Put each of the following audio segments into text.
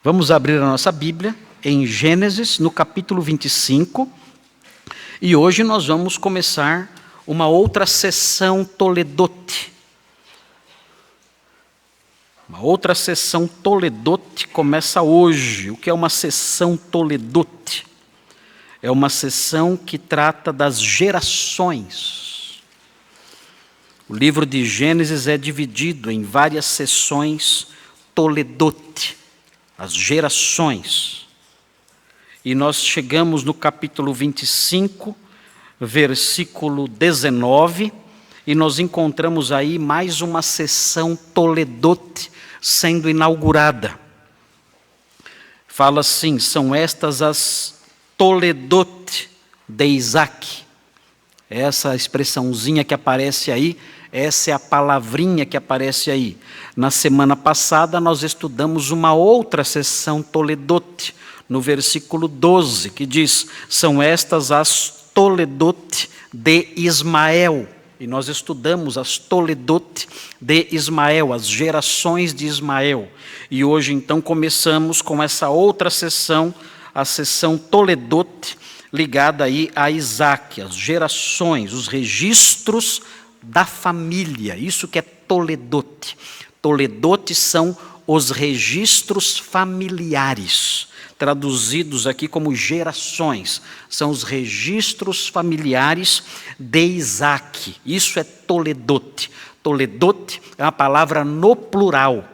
Vamos abrir a nossa Bíblia em Gênesis, no capítulo 25, e hoje nós vamos começar uma outra sessão Toledote. Uma outra sessão Toledote começa hoje. O que é uma sessão Toledote? É uma sessão que trata das gerações. O livro de Gênesis é dividido em várias sessões Toledote, as gerações. E nós chegamos no capítulo 25, versículo 19, e nós encontramos aí mais uma sessão Toledote sendo inaugurada. Fala assim: são estas as Toledote de Isaac. Essa expressãozinha que aparece aí, essa é a palavrinha que aparece aí. Na semana passada nós estudamos uma outra sessão Toledote, no versículo 12, que diz: são estas as Toledote de Ismael. E nós estudamos as Toledote de Ismael, as gerações de Ismael. E hoje então começamos com essa outra sessão, a sessão Toledote, ligada aí a Isaac, as gerações, os registros da família. Isso que é Toledote. Toledote são os registros familiares, traduzidos aqui como gerações. São os registros familiares de Isaac. Isso é Toledote. Toledote é uma palavra no plural.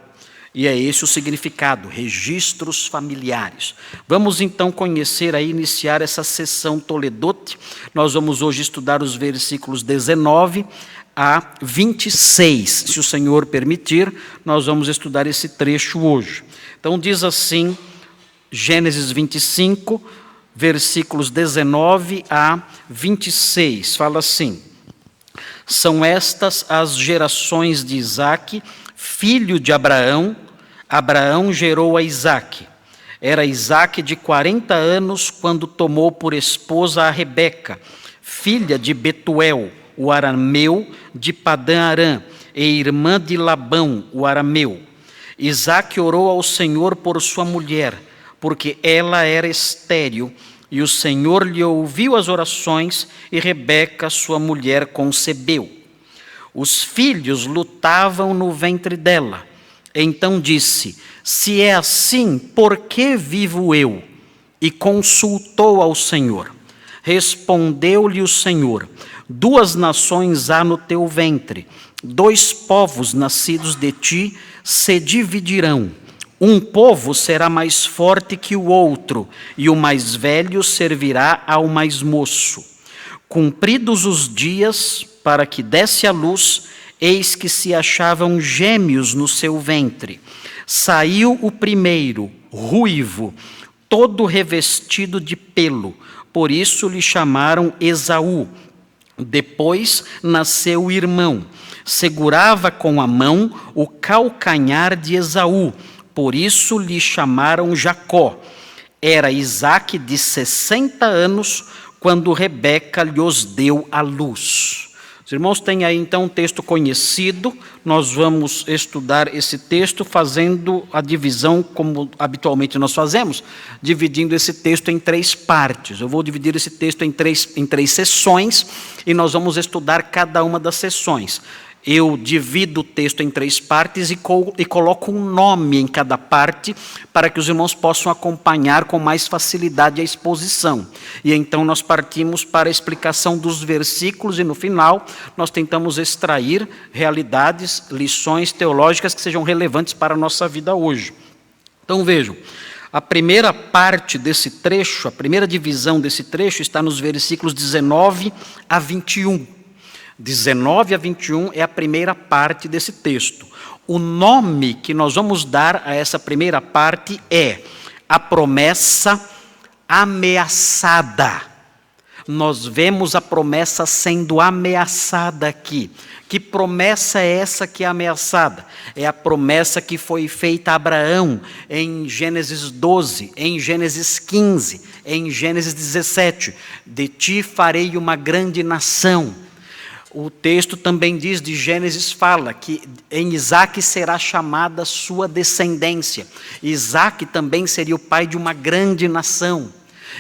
E é esse o significado, registros familiares. Vamos então conhecer aí, iniciar essa sessão Toledote. Nós vamos hoje estudar os versículos 19 a 26. Se o Senhor permitir, nós vamos estudar esse trecho hoje. Então diz assim, Gênesis 25, versículos 19 a 26. Fala assim: são estas as gerações de Isaque, filho de Abraão. Abraão gerou a Isaque. Era Isaque de 40 anos quando tomou por esposa a Rebeca, filha de Betuel, o arameu, de Padã-Arã, e irmã de Labão, o arameu. Isaque orou ao Senhor por sua mulher, porque ela era estéril, e o Senhor lhe ouviu as orações, e Rebeca, sua mulher, concebeu. Os filhos lutavam no ventre dela. Então disse: se é assim, por que vivo eu? E consultou ao Senhor. Respondeu-lhe o Senhor: 2 nações há no teu ventre, 2 povos nascidos de ti se dividirão. Um povo será mais forte que o outro, e o mais velho servirá ao mais moço. Cumpridos os dias para que desse à luz, eis que se achavam gêmeos no seu ventre. Saiu o primeiro, ruivo, todo revestido de pelo, por isso lhe chamaram Esaú. Depois nasceu o irmão, segurava com a mão o calcanhar de Esaú, por isso lhe chamaram Jacó. Era Isaque de 60 anos, quando Rebeca lhes deu à luz. Os irmãos têm aí então um texto conhecido. Nós vamos estudar esse texto fazendo a divisão, como habitualmente nós fazemos, dividindo esse texto em 3 partes. Eu vou dividir esse texto em três sessões, e nós vamos estudar cada uma das sessões. Eu divido o texto em 3 partes e coloco um nome em cada parte, para que os irmãos possam acompanhar com mais facilidade a exposição. E então nós partimos para a explicação dos versículos, e no final nós tentamos extrair realidades, lições teológicas que sejam relevantes para a nossa vida hoje. Então vejam, a primeira parte desse trecho, a primeira divisão desse trecho está nos versículos 19 a 21. 19 a 21 é a primeira parte desse texto. O nome que nós vamos dar a essa primeira parte é a promessa ameaçada. Nós vemos a promessa sendo ameaçada aqui. Que promessa é essa que é ameaçada? É a promessa que foi feita a Abraão em Gênesis 12, em Gênesis 15, em Gênesis 17. De ti farei uma grande nação. O texto também diz, de Gênesis fala, que em Isaque será chamada sua descendência. Isaque também seria o pai de uma grande nação.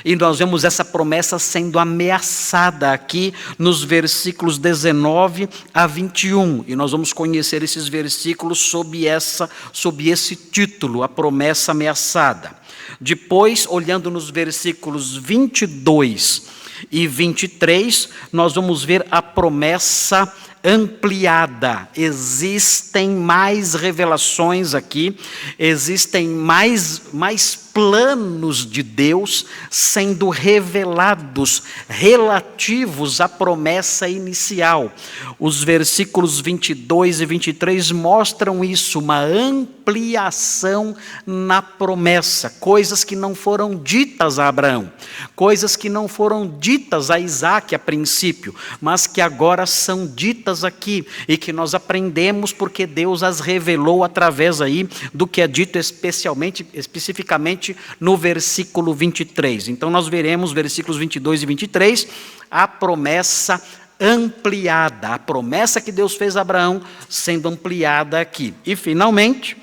E nós vemos essa promessa sendo ameaçada aqui nos versículos 19 a 21. E nós vamos conhecer esses versículos sob esse título, a promessa ameaçada. Depois, olhando nos versículos 22 e 23, nós vamos ver a promessa ampliada. Existem mais revelações aqui, existem mais planos de Deus sendo revelados relativos à promessa inicial. Os versículos 22 e 23 mostram isso, uma ampliação na promessa, coisas que não foram ditas a Abraão, coisas que não foram ditas a Isaque a princípio, mas que agora são ditas aqui e que nós aprendemos porque Deus as revelou através aí do que é dito especificamente no versículo 23. Então nós veremos versículos 22 e 23, a promessa ampliada, a promessa que Deus fez a Abraão sendo ampliada aqui. E finalmente,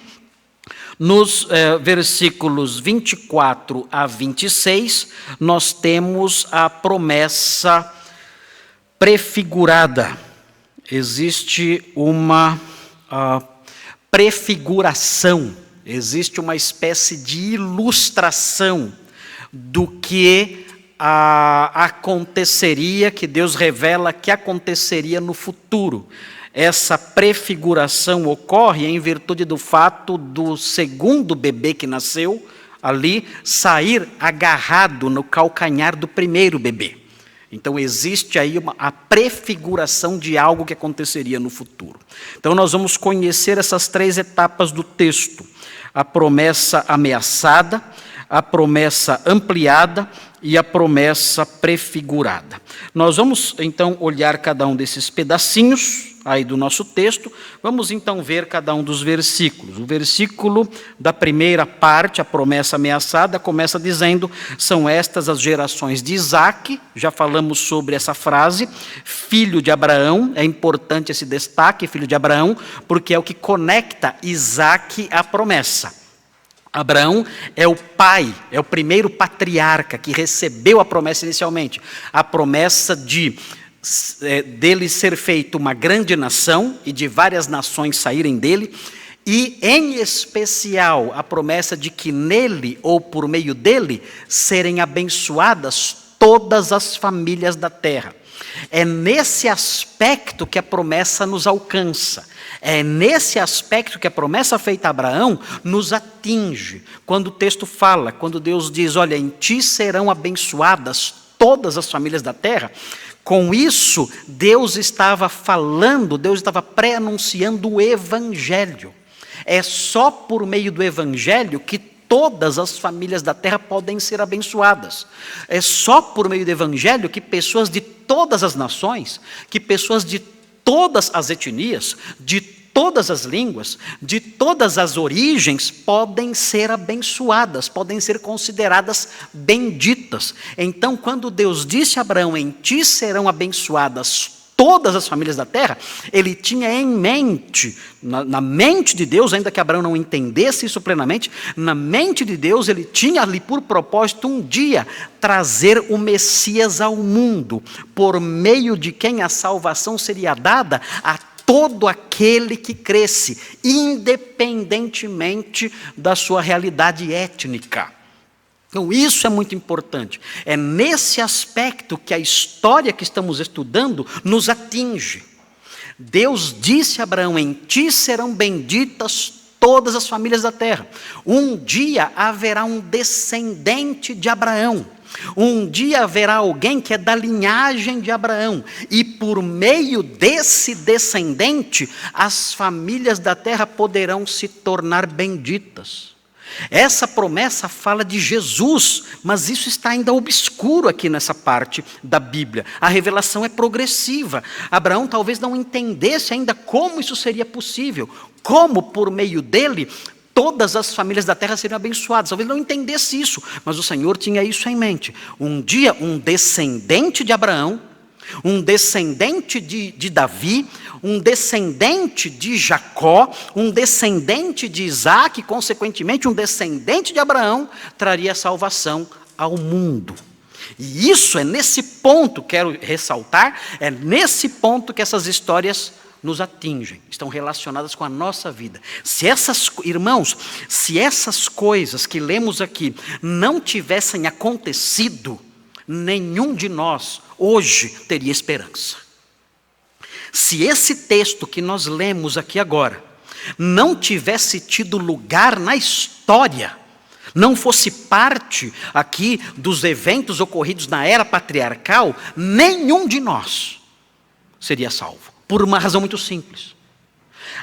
nos versículos 24 a 26, nós temos a promessa prefigurada. Existe uma prefiguração, existe uma espécie de ilustração do que aconteceria, que Deus revela que aconteceria no futuro. Essa prefiguração ocorre em virtude do fato do segundo bebê que nasceu ali sair agarrado no calcanhar do primeiro bebê. Então existe aí a prefiguração de algo que aconteceria no futuro. Então nós vamos conhecer essas três etapas do texto: a promessa ameaçada, a promessa ampliada e a promessa prefigurada. Nós vamos então olhar cada um desses pedacinhos aí do nosso texto, vamos então ver cada um dos versículos. O versículo da primeira parte, a promessa ameaçada, começa dizendo: são estas as gerações de Isaque. Já falamos sobre essa frase, filho de Abraão. É importante esse destaque, filho de Abraão, porque é o que conecta Isaque à promessa. Abraão é o pai, é o primeiro patriarca que recebeu a promessa inicialmente, a promessa dele ser feito uma grande nação e de várias nações saírem dele, e em especial a promessa de que nele ou por meio dele serem abençoadas todas as famílias da terra. É nesse aspecto que a promessa nos alcança. É nesse aspecto que a promessa feita a Abraão nos atinge. Quando o texto fala, quando Deus diz: olha, em ti serão abençoadas todas as famílias da terra, com isso Deus estava falando, Deus estava pré-anunciando o Evangelho. É só por meio do Evangelho que todas as famílias da terra podem ser abençoadas. É só por meio do Evangelho que pessoas de todas as nações, que pessoas de todas as etnias, de todas as línguas, de todas as origens, podem ser abençoadas, podem ser consideradas benditas. Então, quando Deus disse a Abraão: em ti serão abençoadas todas as famílias da terra, ele tinha em mente, na mente de Deus, ainda que Abraão não entendesse isso plenamente, na mente de Deus ele tinha ali por propósito um dia trazer o Messias ao mundo, por meio de quem a salvação seria dada a todo aquele que cresce, independentemente da sua realidade étnica. Então isso é muito importante. É nesse aspecto que a história que estamos estudando nos atinge. Deus disse a Abraão: em ti serão benditas todas as famílias da terra. Um dia haverá um descendente de Abraão. Um dia haverá alguém que é da linhagem de Abraão, e por meio desse descendente, as famílias da terra poderão se tornar benditas. Essa promessa fala de Jesus, mas isso está ainda obscuro aqui nessa parte da Bíblia. A revelação é progressiva. Abraão talvez não entendesse ainda como isso seria possível, como por meio dele todas as famílias da terra seriam abençoadas. Talvez não entendesse isso, mas o Senhor tinha isso em mente. Um dia, um descendente de Abraão um descendente de Davi, um descendente de Jacó, um descendente de Isaac, consequentemente um descendente de Abraão, traria salvação ao mundo. E isso é nesse ponto, quero ressaltar, é nesse ponto que essas histórias nos atingem, estão relacionadas com a nossa vida. Irmãos, se essas coisas que lemos aqui não tivessem acontecido, nenhum de nós hoje teria esperança. Se esse texto que nós lemos aqui agora não tivesse tido lugar na história, não fosse parte aqui dos eventos ocorridos na era patriarcal, nenhum de nós seria salvo. Por uma razão muito simples.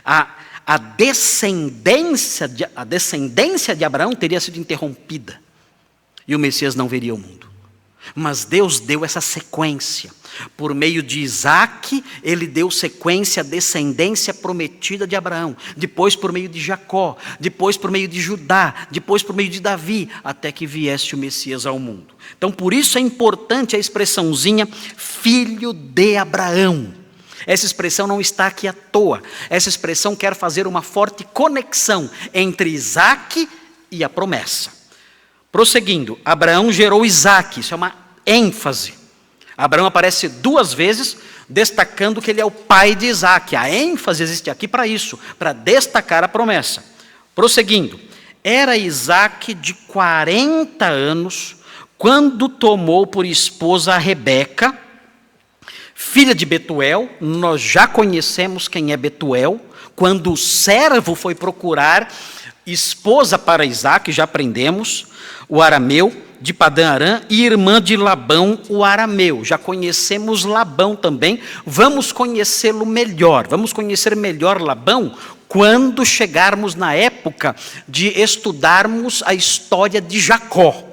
A descendência de Abraão teria sido interrompida e o Messias não veria o mundo. Mas Deus deu essa sequência. Por meio de Isaac, ele deu sequência à descendência prometida de Abraão. Depois por meio de Jacó. Depois por meio de Judá. Depois por meio de Davi. Até que viesse o Messias ao mundo. Então por isso é importante a expressãozinha filho de Abraão. Essa expressão não está aqui à toa. Essa expressão quer fazer uma forte conexão entre Isaac e a promessa. Prosseguindo, Abraão gerou Isaac, isso é uma ênfase. Abraão aparece 2 vezes, destacando que ele é o pai de Isaac. A ênfase existe aqui para isso, para destacar a promessa. Prosseguindo, era Isaac de 40 anos, quando tomou por esposa a Rebeca, filha de Betuel. Nós já conhecemos quem é Betuel, quando o servo foi procurar esposa para Isaac, já aprendemos, o arameu de Padã-Arã e irmã de Labão, o arameu. Já conhecemos Labão também, vamos conhecê-lo melhor, vamos conhecer melhor Labão quando chegarmos na época de estudarmos a história de Jacó.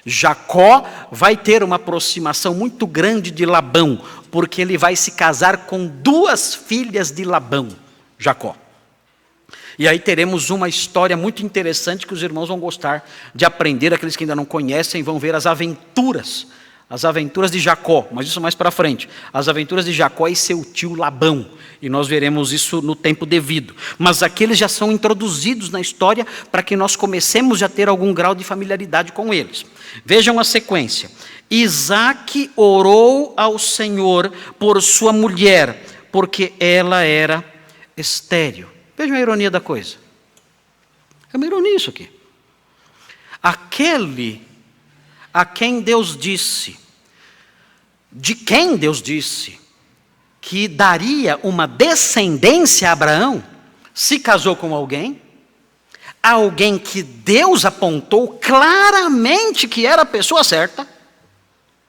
Jacó vai ter uma aproximação muito grande de Labão, porque ele vai se casar com 2 filhas de Labão, Jacó. E aí teremos uma história muito interessante que os irmãos vão gostar de aprender, aqueles que ainda não conhecem vão ver as aventuras de Jacó, mas isso mais para frente, as aventuras de Jacó e seu tio Labão, e nós veremos isso no tempo devido. Mas aqueles já são introduzidos na história para que nós comecemos a ter algum grau de familiaridade com eles. Vejam a sequência. Isaac orou ao Senhor por sua mulher, porque ela era estéril. Vejam a ironia da coisa. É uma ironia isso aqui. Aquele a quem Deus disse, de quem Deus disse, que daria uma descendência a Abraão, se casou com alguém que Deus apontou claramente que era a pessoa certa.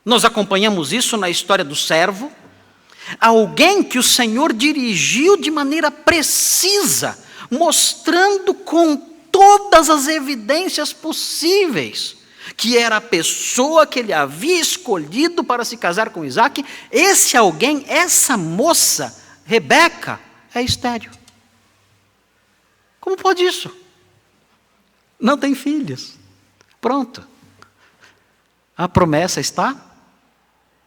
Nós acompanhamos isso na história do servo. Alguém que o Senhor dirigiu de maneira precisa, mostrando com todas as evidências possíveis que era a pessoa que ele havia escolhido para se casar com Isaac. Esse alguém, essa moça, Rebeca, é estéril. Como pode isso? Não tem filhos. Pronto. A promessa está?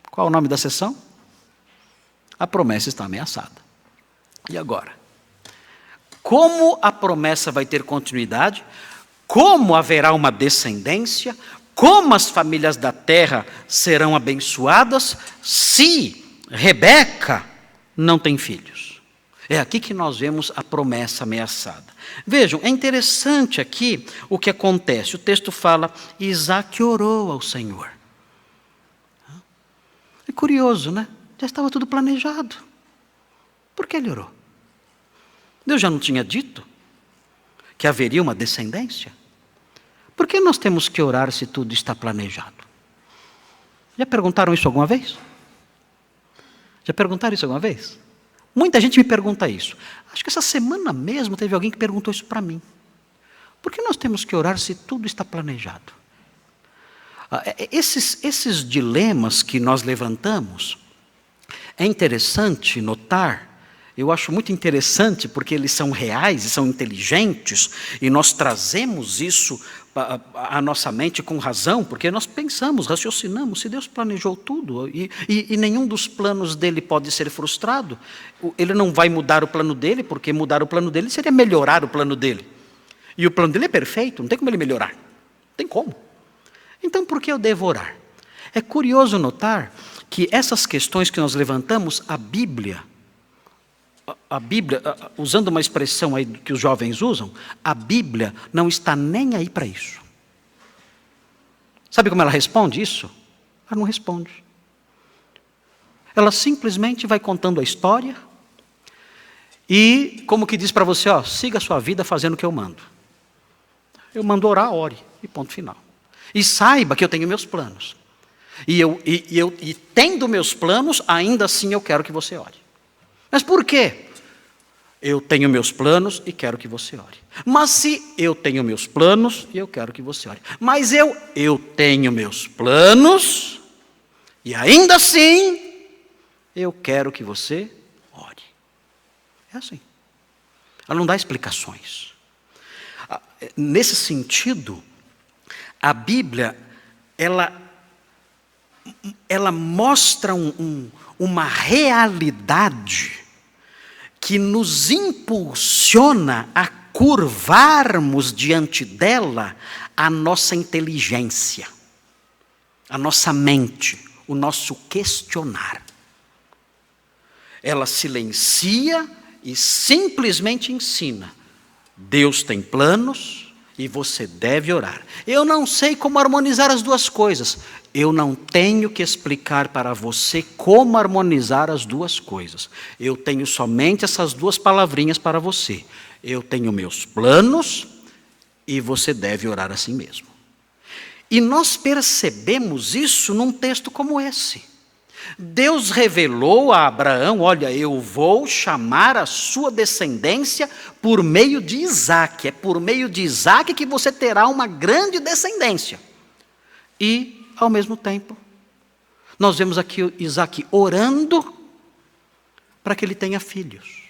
Qual é o nome da sessão? A promessa está ameaçada. E agora? Como a promessa vai ter continuidade? Como haverá uma descendência? Como as famílias da terra serão abençoadas se Rebeca não tem filhos? É aqui que nós vemos a promessa ameaçada. Vejam, é interessante aqui o que acontece. O texto fala, Isaac orou ao Senhor. É curioso, né? Já estava tudo planejado. Por que ele orou? Deus já não tinha dito que haveria uma descendência? Por que nós temos que orar se tudo está planejado? Já perguntaram isso alguma vez? Já perguntaram isso alguma vez? Muita gente me pergunta isso. Acho que essa semana mesmo teve alguém que perguntou isso para mim. Por que nós temos que orar se tudo está planejado? Esses dilemas que nós levantamos, é interessante notar Eu acho muito interessante porque eles são reais e são inteligentes, e nós trazemos isso à nossa mente com razão, porque nós pensamos, raciocinamos, se Deus planejou tudo e nenhum dos planos dele pode ser frustrado, ele não vai mudar o plano dele, porque mudar o plano dele seria melhorar o plano dele. E o plano dele é perfeito, não tem como ele melhorar. Não tem como. Então por que eu devo orar? É curioso notar que essas questões que nós levantamos, a Bíblia, usando uma expressão aí que os jovens usam, a Bíblia não está nem aí para isso. Sabe como ela responde isso? Ela não responde. Ela simplesmente vai contando a história e, como que diz para você, ó, siga a sua vida fazendo o que eu mando. Eu mando orar, ore, e ponto final. E saiba que eu tenho meus planos. E tendo meus planos, ainda assim eu quero que você ore. Mas por quê? Eu tenho meus planos e quero que você ore. Mas se eu tenho meus planos e eu quero que você ore. Mas eu tenho meus planos e ainda assim eu quero que você ore. É assim. Ela não dá explicações. Nesse sentido, a Bíblia, ela mostra uma realidade que nos impulsiona a curvarmos diante dela a nossa inteligência, a nossa mente, o nosso questionar. Ela silencia e simplesmente ensina. Deus tem planos e você deve orar. Eu não sei como harmonizar as duas coisas. Eu não tenho que explicar para você como harmonizar as duas coisas. Eu tenho somente essas duas palavrinhas para você. Eu tenho meus planos e você deve orar assim mesmo. E nós percebemos isso num texto como esse. Deus revelou a Abraão, olha, eu vou chamar a sua descendência por meio de Isaque. É por meio de Isaque que você terá uma grande descendência. E, ao mesmo tempo, nós vemos aqui Isaque orando para que ele tenha filhos.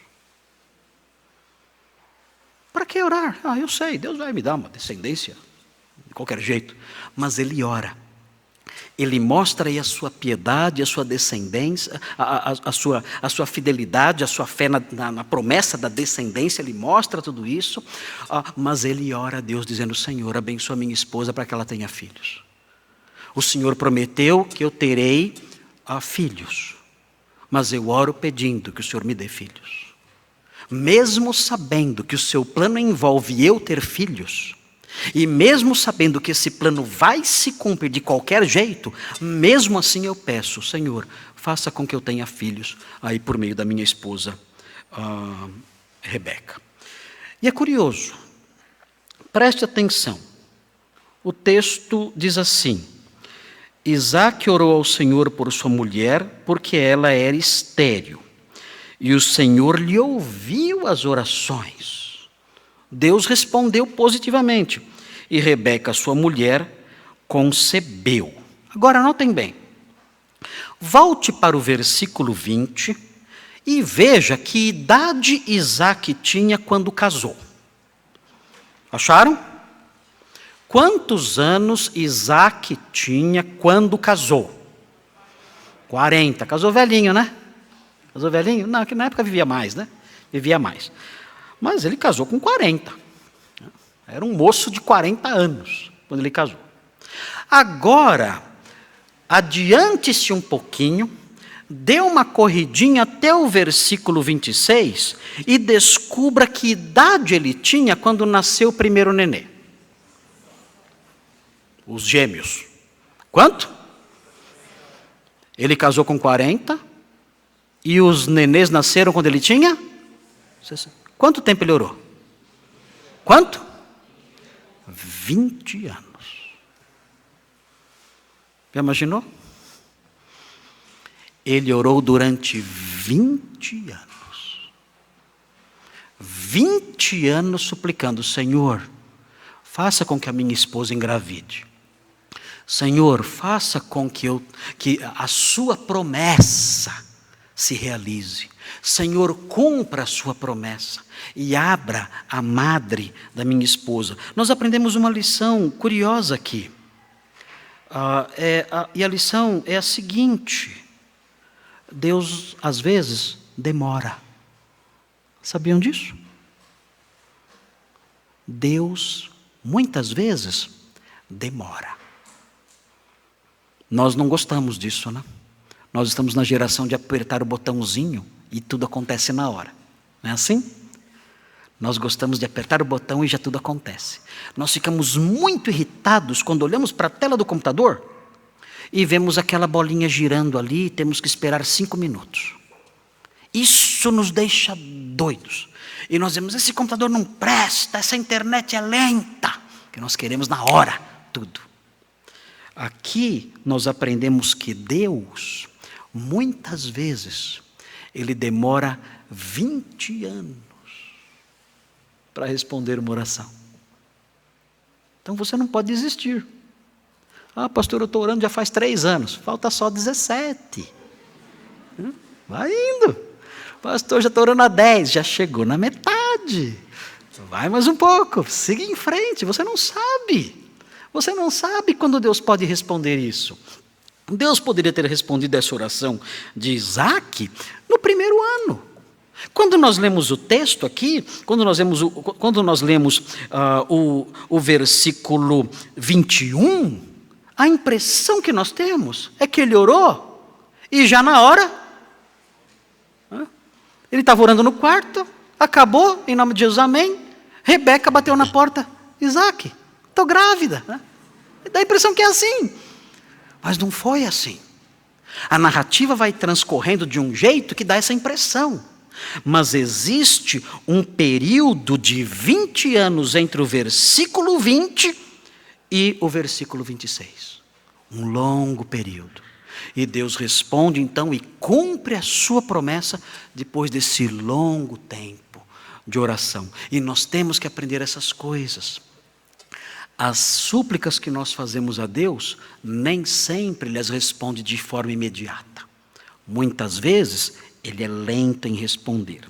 Para que orar? Eu sei, Deus vai me dar uma descendência de qualquer jeito. Mas ele ora. Ele mostra aí a sua piedade, a sua descendência, a sua fidelidade, a sua fé na promessa da descendência. Ele mostra tudo isso, mas ele ora a Deus dizendo, Senhor, abençoa minha esposa para que ela tenha filhos. O Senhor prometeu que eu terei filhos, mas eu oro pedindo que o Senhor me dê filhos. Mesmo sabendo que o seu plano envolve eu ter filhos, e mesmo sabendo que esse plano vai se cumprir de qualquer jeito, mesmo assim eu peço, Senhor, faça com que eu tenha filhos aí por meio da minha esposa Rebeca. E é curioso, preste atenção, o texto diz assim, Isaque orou ao Senhor por sua mulher, porque ela era estéril, e o Senhor lhe ouviu as orações. Deus respondeu positivamente. E Rebeca, sua mulher, concebeu. Agora, notem bem. Volte para o versículo 20 e veja que idade Isaque tinha quando casou. Acharam? Quantos anos Isaque tinha quando casou? 40. Casou velhinho, né? Casou velhinho? Não, que na época vivia mais, né? Vivia mais. Mas ele casou com 40. Era um moço de 40 anos, quando ele casou. Agora, adiante-se um pouquinho, dê uma corridinha até o versículo 26 e descubra que idade ele tinha quando nasceu o primeiro nenê. Os gêmeos. Quanto? Ele casou com 40 e os nenês nasceram quando ele tinha 60. Quanto tempo ele orou? Quanto? 20 anos. Já imaginou? Ele orou durante 20 anos. 20 anos suplicando, Senhor, faça com que a minha esposa engravide. Senhor, faça com que a sua promessa se realize. Senhor, cumpra a sua promessa e abra a madre da minha esposa. Nós aprendemos uma lição curiosa aqui. E a lição é a seguinte: Deus, às vezes, demora. Sabiam disso? Deus, muitas vezes, demora. Nós não gostamos disso, né? Nós estamos na geração de apertar o botãozinho e tudo acontece na hora. Não é assim? Nós gostamos de apertar o botão e já tudo acontece. Nós ficamos muito irritados quando olhamos para a tela do computador e vemos aquela bolinha girando ali e temos que esperar 5 minutos. Isso nos deixa doidos. E nós dizemos, esse computador não presta, essa internet é lenta. Que nós queremos na hora, tudo. Aqui nós aprendemos que Deus, muitas vezes, Ele demora 20 anos para responder uma oração. Então você não pode desistir. Pastor, eu estou orando já faz 3 anos, falta só 17. Vai indo. Pastor, já estou orando há 10, já chegou na metade. Vai mais um pouco, siga em frente, você não sabe. Você não sabe quando Deus pode responder isso. Deus poderia ter respondido essa oração de Isaac no primeiro ano. Quando nós lemos o texto aqui, quando nós lemos o versículo 21, a impressão que nós temos é que ele orou e já na hora, ele estava orando no quarto, acabou, em nome de Jesus, amém. Rebeca bateu na porta, Isaac, estou grávida. Dá a impressão que é assim. Mas não foi assim. A narrativa vai transcorrendo de um jeito que dá essa impressão. Mas existe um período de 20 anos entre o versículo 20 e o versículo 26. Um longo período. E Deus responde então e cumpre a sua promessa depois desse longo tempo de oração. E nós temos que aprender essas coisas. As súplicas que nós fazemos a Deus, nem sempre Ele as responde de forma imediata. Muitas vezes, Ele é lento em responder.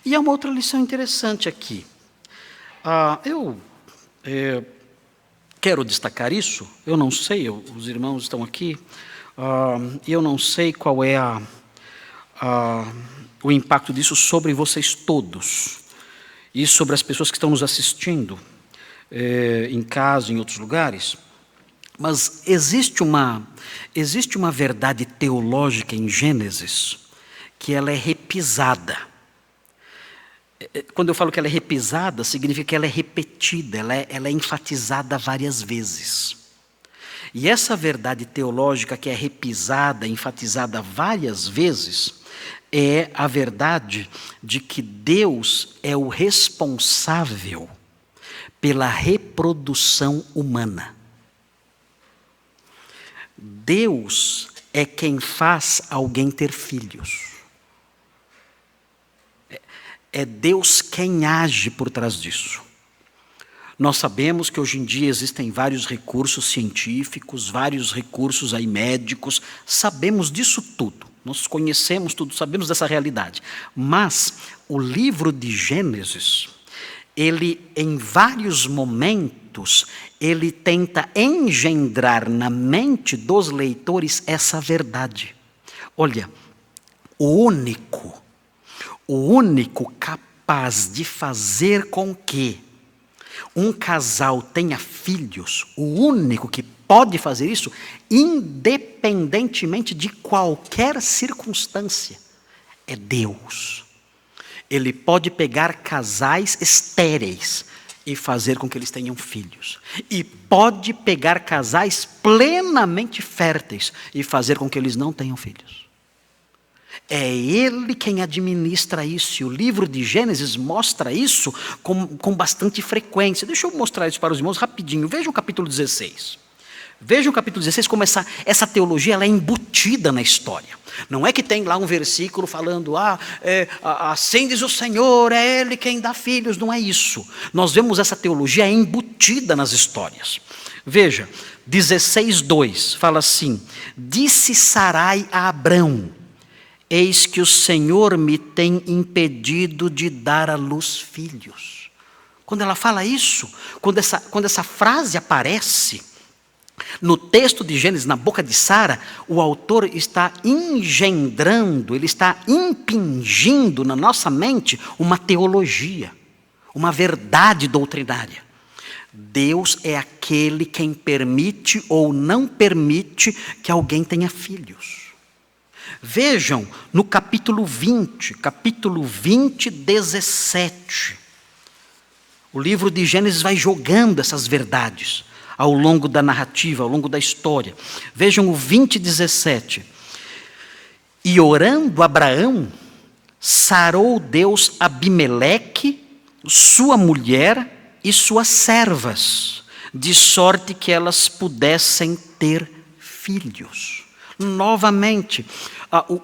E há uma outra lição interessante aqui. Eu quero destacar isso, eu não sei, os irmãos estão aqui, eu não sei qual é o impacto disso sobre vocês todos, e sobre as pessoas que estão nos assistindo, em casa, em outros lugares, mas existe uma verdade teológica em Gênesis que ela é repisada. Quando eu falo que ela é repisada, significa que ela é repetida, ela é enfatizada várias vezes. E essa verdade teológica que é repisada, enfatizada várias vezes, é a verdade de que Deus é o responsável pela reprodução humana. Deus é quem faz alguém ter filhos. É Deus quem age por trás disso. Nós sabemos que hoje em dia existem vários recursos científicos, vários recursos aí médicos, sabemos disso tudo. Nós conhecemos tudo, sabemos dessa realidade. Mas o livro de Gênesis, ele, em vários momentos, ele tenta engendrar na mente dos leitores essa verdade. Olha, o único capaz de fazer com que um casal tenha filhos, o único que pode fazer isso, independentemente de qualquer circunstância, é Deus. Ele pode pegar casais estéreis e fazer com que eles tenham filhos. E pode pegar casais plenamente férteis e fazer com que eles não tenham filhos. É Ele quem administra isso. E o livro de Gênesis mostra isso com bastante frequência. Deixa eu mostrar isso para os irmãos rapidinho. Vejam o capítulo 16. Vejam o capítulo 16 como essa teologia ela é embutida na história. Não é que tem lá um versículo falando, assim diz o Senhor, é Ele quem dá filhos. Não é isso. Nós vemos essa teologia embutida nas histórias. Veja, 16:2 fala assim: disse Sarai a Abrão, eis que o Senhor me tem impedido de dar à luz filhos. Quando ela fala isso, quando essa frase aparece no texto de Gênesis, na boca de Sara, o autor está engendrando, ele está impingindo na nossa mente uma teologia, uma verdade doutrinária. Deus é aquele quem permite ou não permite que alguém tenha filhos. Vejam no capítulo 20, 17. O livro de Gênesis vai jogando essas verdades ao longo da narrativa, ao longo da história. Vejam o 20:17. E orando Abraão, sarou Deus Abimeleque, sua mulher e suas servas, de sorte que elas pudessem ter filhos. Novamente,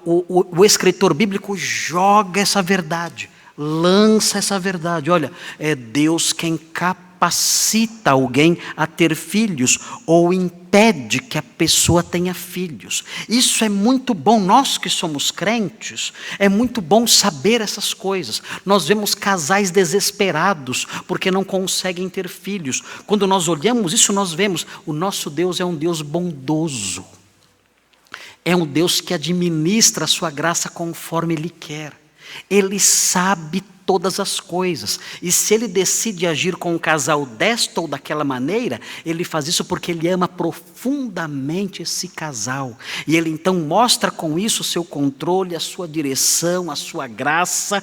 o escritor bíblico joga essa verdade, lança essa verdade. Olha, é Deus quem capacita alguém a ter filhos ou impede que a pessoa tenha filhos. Isso é muito bom, nós que somos crentes, é muito bom saber essas coisas. Nós vemos casais desesperados porque não conseguem ter filhos. Quando nós olhamos isso, nós vemos, o nosso Deus é um Deus bondoso. É um Deus que administra a sua graça conforme Ele quer. Ele sabe todas as coisas. E se Ele decide agir com um casal desta ou daquela maneira, Ele faz isso porque Ele ama profundamente esse casal. E Ele então mostra com isso o seu controle, a sua direção, a sua graça,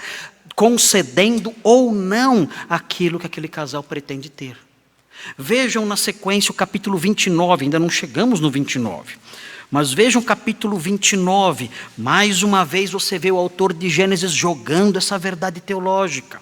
concedendo ou não aquilo que aquele casal pretende ter. Vejam na sequência o capítulo 29, ainda não chegamos no 29. Mas vejam o capítulo 29, mais uma vez você vê o autor de Gênesis jogando essa verdade teológica.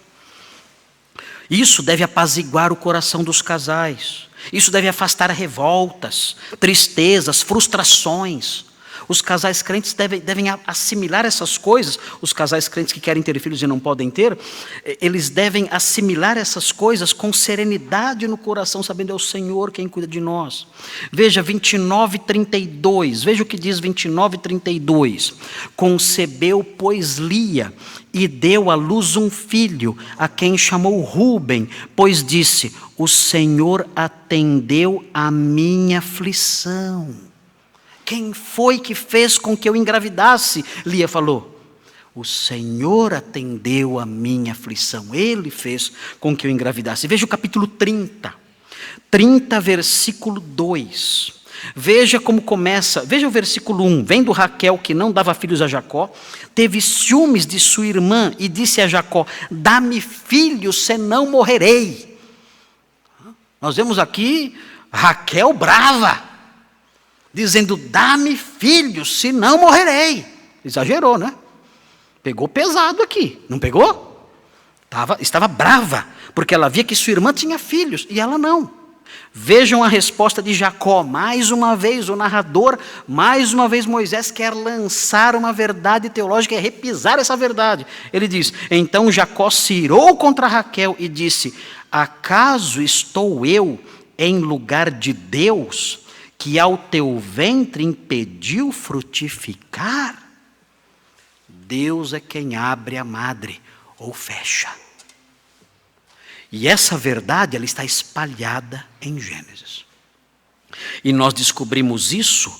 Isso deve apaziguar o coração dos casais, isso deve afastar revoltas, tristezas, frustrações. Os casais crentes devem assimilar essas coisas, os casais crentes que querem ter filhos e não podem ter, eles devem assimilar essas coisas com serenidade no coração, sabendo é o Senhor quem cuida de nós. Veja 29:32, veja o que diz 29:32. Concebeu, pois, Lia, e deu à luz um filho, a quem chamou Ruben, pois disse, o Senhor atendeu à minha aflição. Quem foi que fez com que eu engravidasse? Lia falou. O Senhor atendeu a minha aflição. Ele fez com que eu engravidasse. Veja o capítulo 30, versículo 2. Veja como começa. Veja o versículo 1. Vendo Raquel que não dava filhos a Jacó, teve ciúmes de sua irmã e disse a Jacó, dá-me filhos, senão morrerei. Nós vemos aqui Raquel brava, dizendo, dá-me filhos, senão morrerei. Exagerou, né? Pegou pesado aqui, não pegou? Estava brava, porque ela via que sua irmã tinha filhos, e ela não. Vejam a resposta de Jacó, mais uma vez o narrador, mais uma vez Moisés quer lançar uma verdade teológica, é repisar essa verdade. Ele diz, então Jacó se irou contra Raquel e disse, acaso estou eu em lugar de Deus, que ao teu ventre impediu frutificar? Deus é quem abre a madre ou fecha. E essa verdade, ela está espalhada em Gênesis. E nós descobrimos isso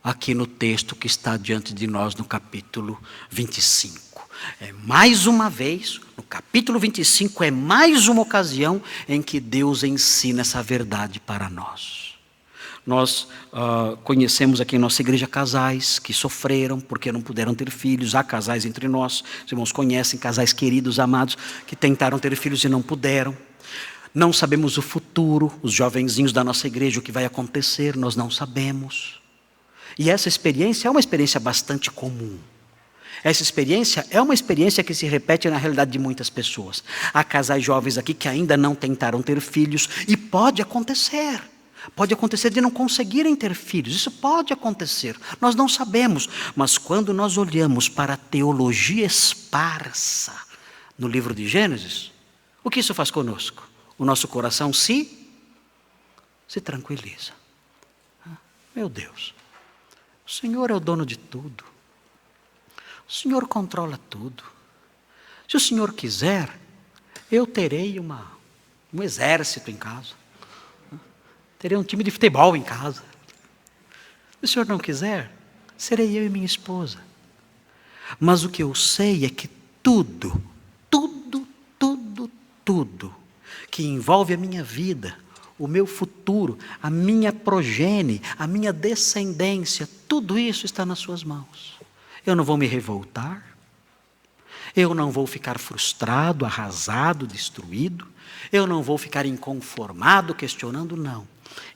aqui no texto que está diante de nós no capítulo 25. É mais uma vez, no capítulo 25, é mais uma ocasião em que Deus ensina essa verdade para nós. Nós conhecemos aqui em nossa igreja casais que sofreram porque não puderam ter filhos. Há casais entre nós, os irmãos conhecem, casais queridos, amados, que tentaram ter filhos e não puderam. Não sabemos o futuro, os jovenzinhos da nossa igreja, o que vai acontecer, nós não sabemos. E essa experiência é uma experiência bastante comum. Essa experiência é uma experiência que se repete na realidade de muitas pessoas. Há casais jovens aqui que ainda não tentaram ter filhos e pode acontecer. Pode acontecer de não conseguirem ter filhos, isso pode acontecer, nós não sabemos. Mas quando nós olhamos para a teologia esparsa no livro de Gênesis, o que isso faz conosco? O nosso coração se tranquiliza. Meu Deus, o Senhor é o dono de tudo. O Senhor controla tudo. Se o Senhor quiser, eu terei um exército em casa. Terei um time de futebol em casa. Se o Senhor não quiser, serei eu e minha esposa. Mas o que eu sei é que tudo que envolve a minha vida, o meu futuro, a minha progenie, a minha descendência, tudo isso está nas suas mãos. Eu não vou me revoltar, eu não vou ficar frustrado, arrasado, destruído, eu não vou ficar inconformado, questionando, não.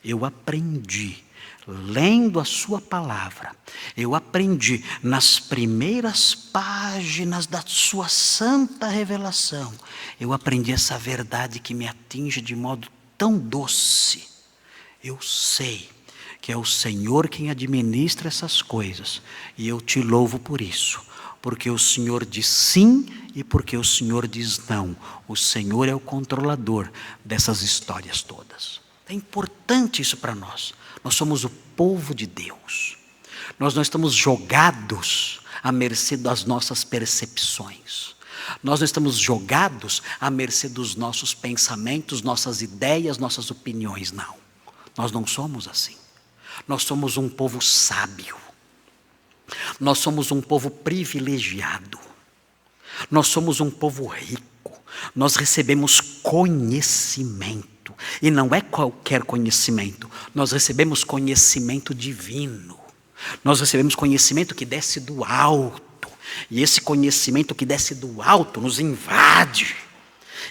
Eu aprendi, lendo a sua palavra, eu aprendi nas primeiras páginas da sua santa revelação, eu aprendi essa verdade que me atinge de modo tão doce. Eu sei que é o Senhor quem administra essas coisas, e eu te louvo por isso, porque o Senhor diz sim e porque o Senhor diz não. O Senhor é o controlador dessas histórias todas. É importante isso para nós. Nós somos o povo de Deus. Nós não estamos jogados à mercê das nossas percepções. Nós não estamos jogados à mercê dos nossos pensamentos, nossas ideias, nossas opiniões, não. Nós não somos assim. Nós somos um povo sábio. Nós somos um povo privilegiado. Nós somos um povo rico. Nós recebemos conhecimento. E não é qualquer conhecimento. Nós recebemos conhecimento divino. Nós recebemos conhecimento que desce do alto. E esse conhecimento que desce do alto nos invade.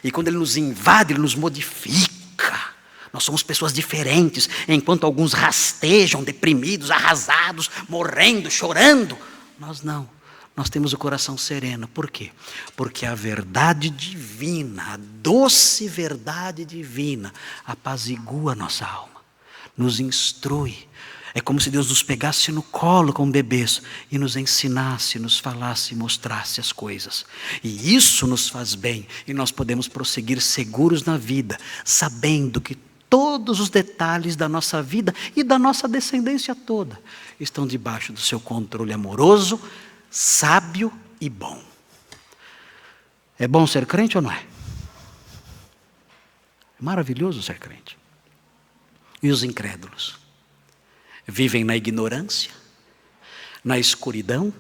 E quando ele nos invade, ele nos modifica. Nós somos pessoas diferentes. Enquanto alguns rastejam, deprimidos, arrasados, morrendo, chorando. Nós não. Nós temos o coração sereno. Por quê? Porque a verdade divina, a doce verdade divina, apazigua a nossa alma, nos instrui. É como se Deus nos pegasse no colo como bebês e nos ensinasse, nos falasse, mostrasse as coisas. E isso nos faz bem e nós podemos prosseguir seguros na vida, sabendo que todos os detalhes da nossa vida e da nossa descendência toda estão debaixo do seu controle amoroso, sábio e bom. É bom ser crente ou não é? É maravilhoso ser crente. E os incrédulos? Vivem na ignorância, na escuridão,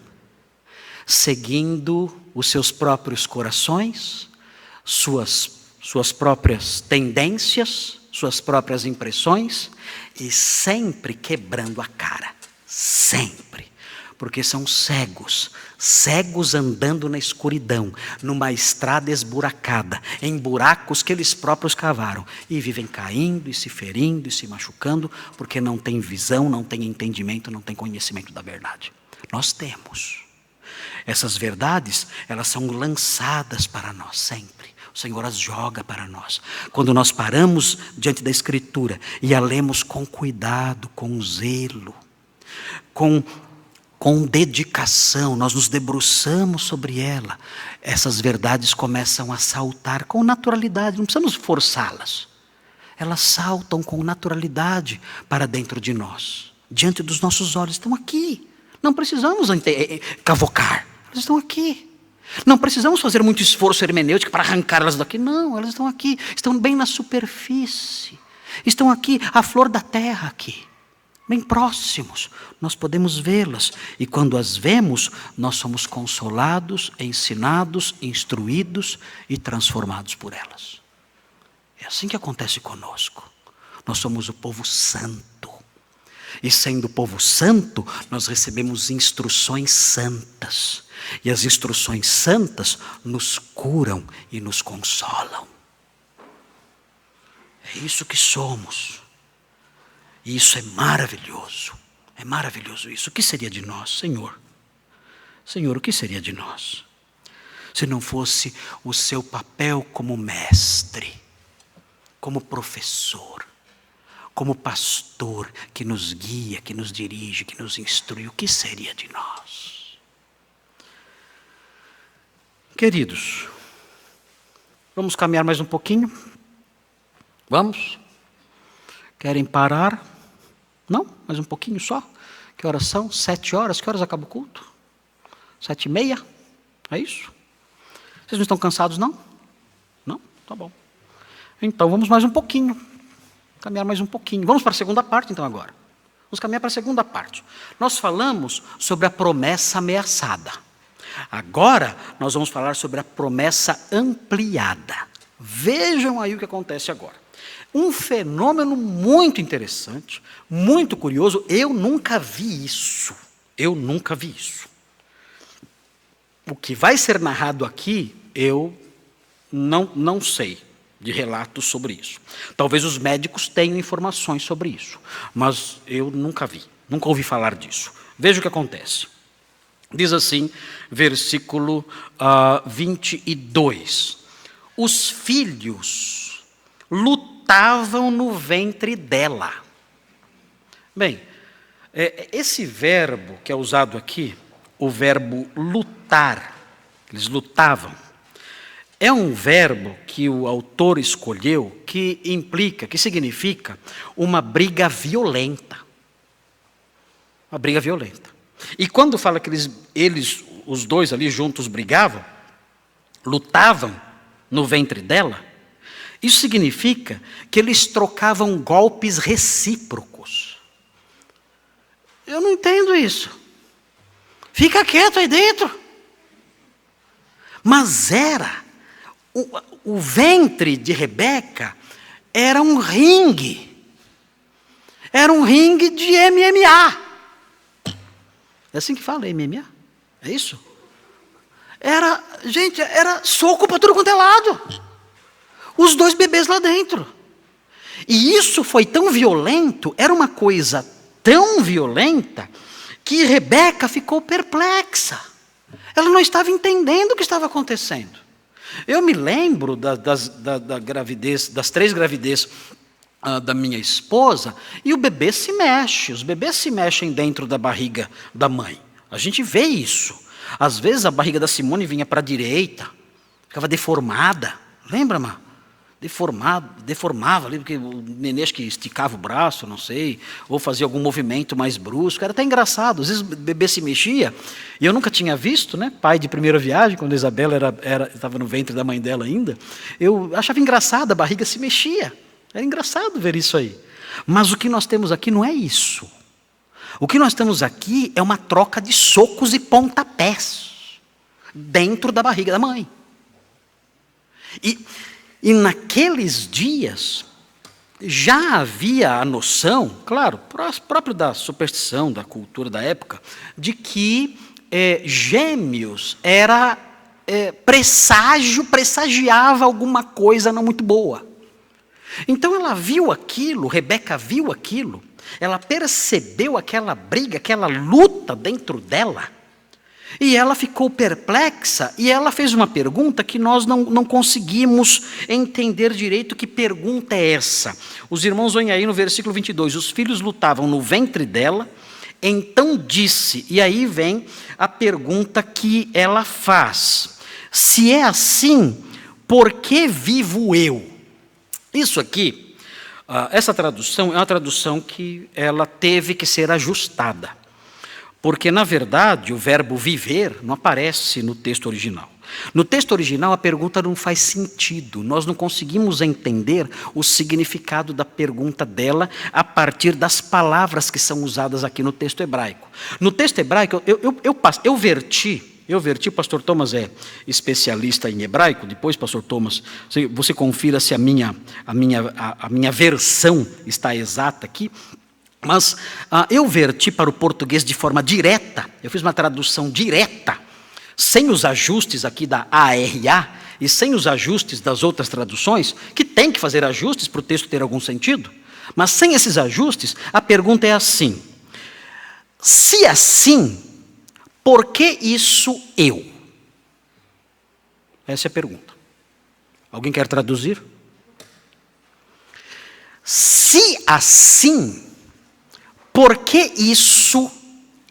seguindo os seus próprios corações, suas próprias tendências, suas próprias impressões, e sempre quebrando a cara. Sempre. Porque são cegos andando na escuridão, numa estrada esburacada, em buracos que eles próprios cavaram, e vivem caindo, e se ferindo, e se machucando, porque não tem visão, não tem entendimento, não tem conhecimento da verdade. Nós temos. Essas verdades, elas são lançadas para nós sempre. O Senhor as joga para nós. Quando nós paramos diante da Escritura e a lemos com cuidado, com zelo, com dedicação, nós nos debruçamos sobre ela, essas verdades começam a saltar com naturalidade, não precisamos forçá-las. Elas saltam com naturalidade para dentro de nós, diante dos nossos olhos, estão aqui. Não precisamos cavocar, elas estão aqui. Não precisamos fazer muito esforço hermenêutico para arrancá-las daqui, não, elas estão aqui, estão bem na superfície, estão aqui, à flor da terra aqui. Bem próximos, nós podemos vê-las, e quando as vemos, nós somos consolados, ensinados, instruídos e transformados por elas. É assim que acontece conosco. Nós somos o povo santo, e sendo o povo santo, nós recebemos instruções santas, e as instruções santas nos curam e nos consolam. É isso que somos. E isso é maravilhoso isso. O que seria de nós, Senhor? Senhor, o que seria de nós? Se não fosse o seu papel como mestre, como professor, como pastor, que nos guia, que nos dirige, que nos instrui, o que seria de nós? Queridos, vamos caminhar mais um pouquinho? Vamos? Querem parar? Não? Mais um pouquinho só? Que horas são? 7 horas? Que horas acaba o culto? 7h30? É isso? Vocês não estão cansados, não? Não? Tá bom. Então, vamos mais um pouquinho. Caminhar mais um pouquinho. Vamos para a segunda parte, então, agora. Vamos caminhar para a segunda parte. Nós falamos sobre a promessa ameaçada. Agora, nós vamos falar sobre a promessa ampliada. Vejam aí o que acontece agora. Um fenômeno muito interessante, muito curioso. Eu nunca vi isso. Eu nunca vi isso. O que vai ser narrado aqui, eu não sei de relatos sobre isso. Talvez os médicos tenham informações sobre isso, mas eu nunca vi, nunca ouvi falar disso. Veja o que acontece. Diz assim, versículo 22. Os filhos lutavam no ventre dela. Bem, esse verbo que é usado aqui, o verbo lutar, eles lutavam, é um verbo que o autor escolheu que implica, que significa uma briga violenta. Uma briga violenta. E quando fala que eles, os dois ali juntos brigavam, lutavam no ventre dela, isso significa que eles trocavam golpes recíprocos. Eu não entendo isso. Fica quieto aí dentro. Mas o ventre de Rebeca era um ringue. Era um ringue de MMA. É assim que fala, MMA? É isso? Era soco para tudo quanto é lado. Os dois bebês lá dentro. E isso foi tão violento, era uma coisa tão violenta, que Rebeca ficou perplexa. Ela não estava entendendo o que estava acontecendo. Eu me lembro da gravidez, das 3 gravidezes da minha esposa, e o bebê se mexe, os bebês se mexem dentro da barriga da mãe. A gente vê isso. Às vezes a barriga da Simone vinha para a direita, ficava deformada. Lembra, Má? Deformava ali, porque o nenê acho que esticava o braço, não sei, ou fazia algum movimento mais brusco. Era até engraçado. Às vezes o bebê se mexia, e eu nunca tinha visto, né? Pai de primeira viagem, quando a Isabela estava no ventre da mãe dela ainda, eu achava engraçado, a barriga se mexia. Era engraçado ver isso aí. Mas o que nós temos aqui não é isso. O que nós temos aqui é uma troca de socos e pontapés dentro da barriga da mãe. E naqueles dias, já havia a noção, claro, próprio da superstição, da cultura da época, de que gêmeos era pressagiava alguma coisa não muito boa. Então ela viu aquilo, Rebeca viu aquilo, ela percebeu aquela briga, aquela luta dentro dela, e ela ficou perplexa, e ela fez uma pergunta que nós não conseguimos entender direito. Que pergunta é essa? Os irmãos vêm aí no versículo 22, os filhos lutavam no ventre dela, então disse, e aí vem a pergunta que ela faz: se é assim, por que vivo eu? Isso aqui, essa tradução é uma tradução que ela teve que ser ajustada. Porque, na verdade, o verbo viver não aparece no texto original. No texto original, a pergunta não faz sentido. Nós não conseguimos entender o significado da pergunta dela a partir das palavras que são usadas aqui no texto hebraico. No texto hebraico, eu verti, o pastor Thomas é especialista em hebraico, depois, pastor Thomas, você confira se a minha versão está exata aqui. Mas eu verti para o português de forma direta, eu fiz uma tradução direta, sem os ajustes aqui da ARA e sem os ajustes das outras traduções, que tem que fazer ajustes para o texto ter algum sentido, mas sem esses ajustes, a pergunta é assim: se assim, por que isso eu? Essa é a pergunta. Alguém quer traduzir? Se assim, por que isso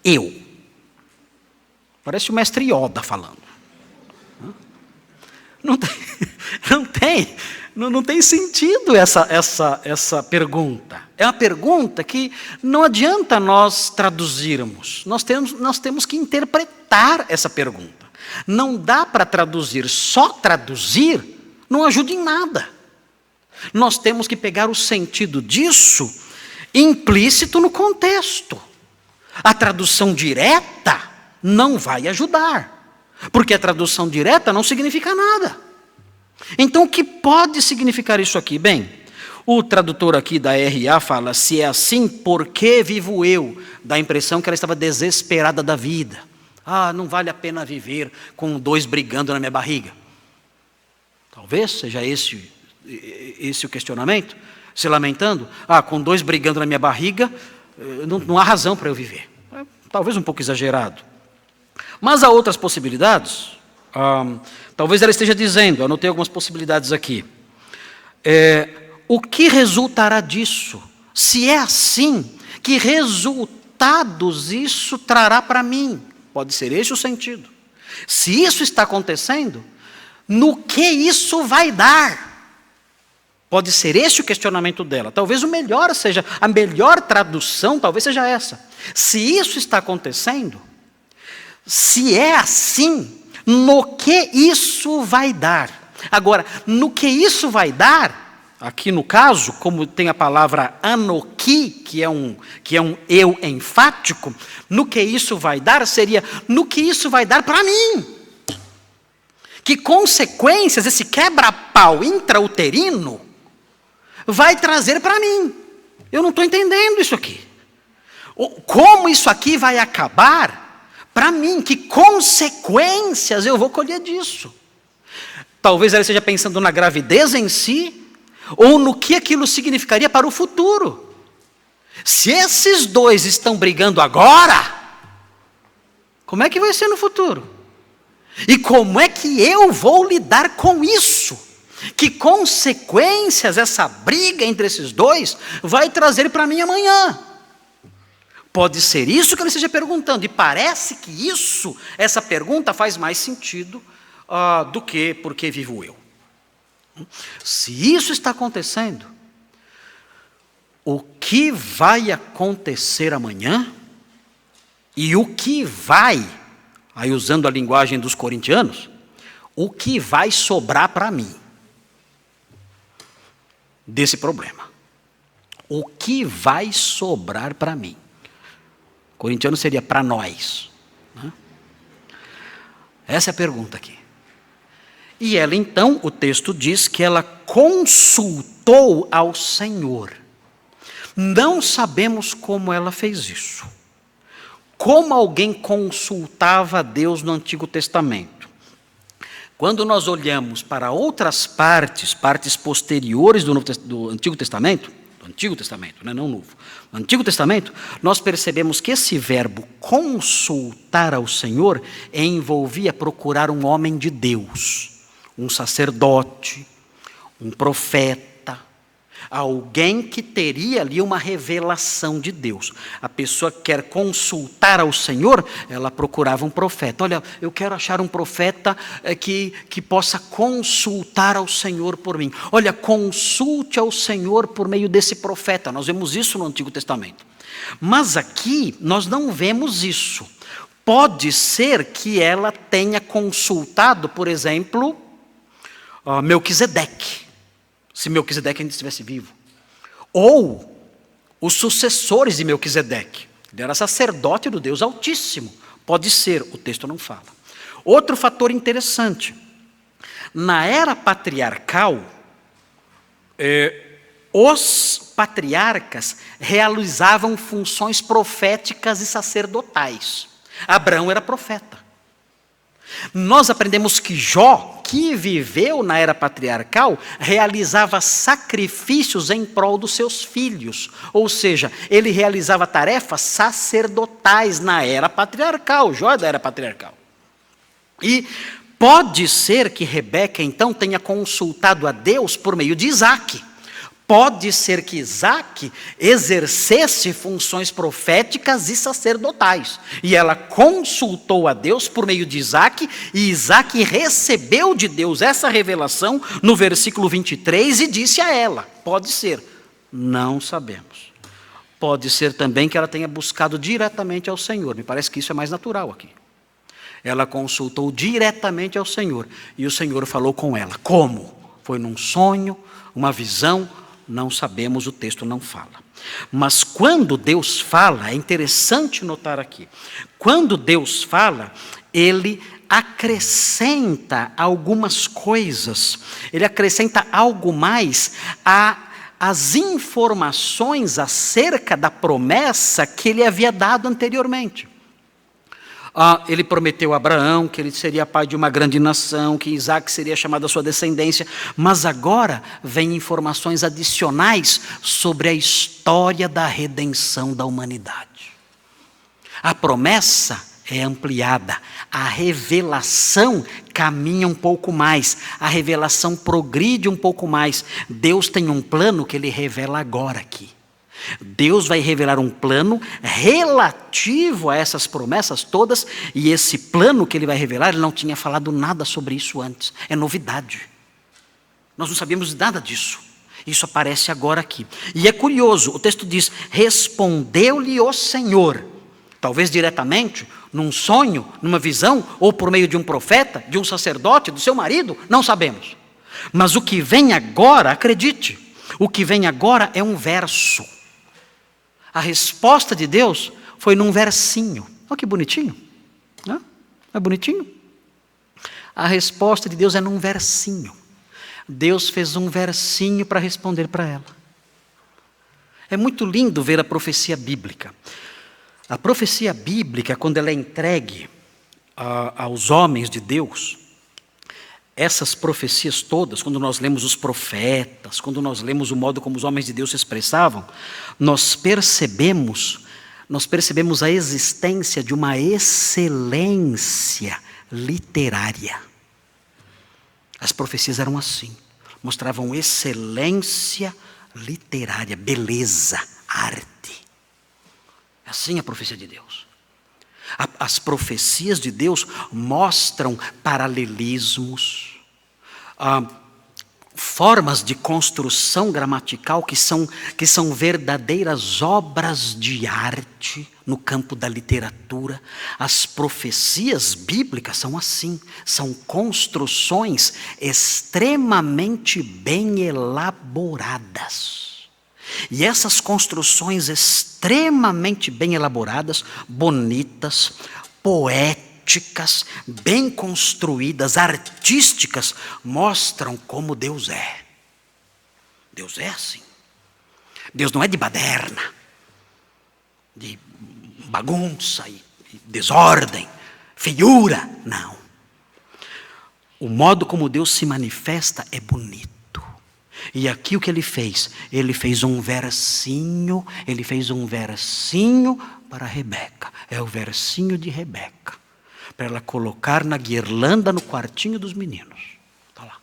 eu? Parece o mestre Yoda falando. Não tem Não tem sentido essa pergunta. É uma pergunta que não adianta nós traduzirmos. Nós temos que interpretar essa pergunta. Não dá para traduzir. Só traduzir não ajuda em nada. Nós temos que pegar o sentido disso implícito no contexto. A tradução direta não vai ajudar, porque a tradução direta não significa nada. Então, o que pode significar isso aqui? Bem, o tradutor aqui da RA fala, se é assim, por que vivo eu? Dá a impressão que ela estava desesperada da vida. Não vale a pena viver com 2 brigando na minha barriga. Talvez seja esse o questionamento, se lamentando. Com 2 brigando na minha barriga, não há razão para eu viver. Talvez um pouco exagerado. Mas há outras possibilidades. Talvez ela esteja dizendo, eu anotei algumas possibilidades aqui. O que resultará disso? Se é assim, que resultados isso trará para mim? Pode ser esse o sentido. Se isso está acontecendo, no que isso vai dar? Pode ser esse o questionamento dela. Talvez a melhor tradução talvez seja essa. Se isso está acontecendo, se é assim, no que isso vai dar? Agora, no que isso vai dar, aqui no caso, como tem a palavra anoqui, que é um eu enfático, no que isso vai dar seria no que isso vai dar para mim. Que consequências esse quebra-pau intrauterino vai trazer para mim? Eu não estou entendendo isso aqui. Como isso aqui vai acabar para mim? Que consequências eu vou colher disso? Talvez ela esteja pensando na gravidez em si, ou no que aquilo significaria para o futuro. Se esses 2 estão brigando agora, como é que vai ser no futuro? E como é que eu vou lidar com isso? Que consequências essa briga entre esses 2 vai trazer para mim amanhã? Pode ser isso que ele esteja perguntando, e parece que essa pergunta faz mais sentido do que por que vivo eu. Se isso está acontecendo, o que vai acontecer amanhã? E o que vai, aí usando a linguagem dos corintianos, o que vai sobrar para mim desse problema? O que vai sobrar para mim? Corintiano seria para nós. Né? Essa é a pergunta aqui. E ela então, o texto diz que ela consultou ao Senhor. Não sabemos como ela fez isso. Como alguém consultava a Deus no Antigo Testamento? Quando nós olhamos para outras partes posteriores do Antigo Testamento, né, não Novo, no Antigo Testamento, nós percebemos que esse verbo consultar ao Senhor envolvia procurar um homem de Deus, um sacerdote, um profeta, alguém que teria ali uma revelação de Deus. A pessoa que quer consultar ao Senhor, ela procurava um profeta. Olha, eu quero achar um profeta que possa consultar ao Senhor por mim. Olha, consulte ao Senhor por meio desse profeta. Nós vemos isso no Antigo Testamento. Mas aqui nós não vemos isso. Pode ser que ela tenha consultado, por exemplo, Melquisedeque, se Melquisedeque ainda estivesse vivo, ou os sucessores de Melquisedeque. Ele era sacerdote do Deus Altíssimo. Pode ser, o texto não fala. Outro fator interessante, na era patriarcal, os patriarcas realizavam funções proféticas e sacerdotais. Abraão era profeta. Nós aprendemos que Jó, que viveu na era patriarcal, realizava sacrifícios em prol dos seus filhos. Ou seja, ele realizava tarefas sacerdotais na era patriarcal. Jó é da era patriarcal. E pode ser que Rebeca, então, tenha consultado a Deus por meio de Isaque. Pode ser que Isaac exercesse funções proféticas e sacerdotais. E ela consultou a Deus por meio de Isaac, e Isaac recebeu de Deus essa revelação no versículo 23 e disse a ela: pode ser, não sabemos. Pode ser também que ela tenha buscado diretamente ao Senhor. Me parece que isso é mais natural aqui. Ela consultou diretamente ao Senhor, e o Senhor falou com ela. Como? Foi num sonho, uma visão? Não sabemos, o texto não fala. Mas quando Deus fala, é interessante notar aqui, quando Deus fala, Ele acrescenta algumas coisas, Ele acrescenta algo mais às informações acerca da promessa que Ele havia dado anteriormente. Ele prometeu a Abraão que ele seria pai de uma grande nação, que Isaac seria chamado a sua descendência, mas agora vem informações adicionais sobre a história da redenção da humanidade. A promessa é ampliada, a revelação caminha um pouco mais, a revelação progride um pouco mais. Deus tem um plano que Ele revela agora aqui. Deus vai revelar um plano relativo a essas promessas todas, e esse plano que Ele vai revelar, Ele não tinha falado nada sobre isso antes, é novidade. Nós não sabíamos nada disso, isso aparece agora aqui. E é curioso, o texto diz: respondeu-lhe o Senhor, talvez diretamente, num sonho, numa visão, ou por meio de um profeta, de um sacerdote, do seu marido, não sabemos. Mas o que vem agora, acredite, o que vem agora é um verso. A resposta de Deus foi num versinho. Olha que bonitinho. Não é bonitinho? A resposta de Deus é num versinho. Deus fez um versinho para responder para ela. É muito lindo ver a profecia bíblica. A profecia bíblica, quando ela é entregue aos homens de Deus, essas profecias todas, quando nós lemos os profetas, quando nós lemos o modo como os homens de Deus se expressavam, nós percebemos a existência de uma excelência literária. As profecias eram assim, mostravam excelência literária, beleza, arte. É assim a profecia de Deus. As profecias de Deus mostram paralelismos, formas de construção gramatical que são verdadeiras obras de arte no campo da literatura. As profecias bíblicas são assim, são construções extremamente bem elaboradas. E essas construções extremamente bem elaboradas, bonitas, poéticas, bem construídas, artísticas, mostram como Deus é. Deus é assim. Deus não é de baderna, de bagunça e desordem, feiura, não. O modo como Deus se manifesta é bonito. E aqui o que Ele fez? Ele fez um versinho para Rebeca. É o versinho de Rebeca, para ela colocar na guirlanda no quartinho dos meninos. Está lá.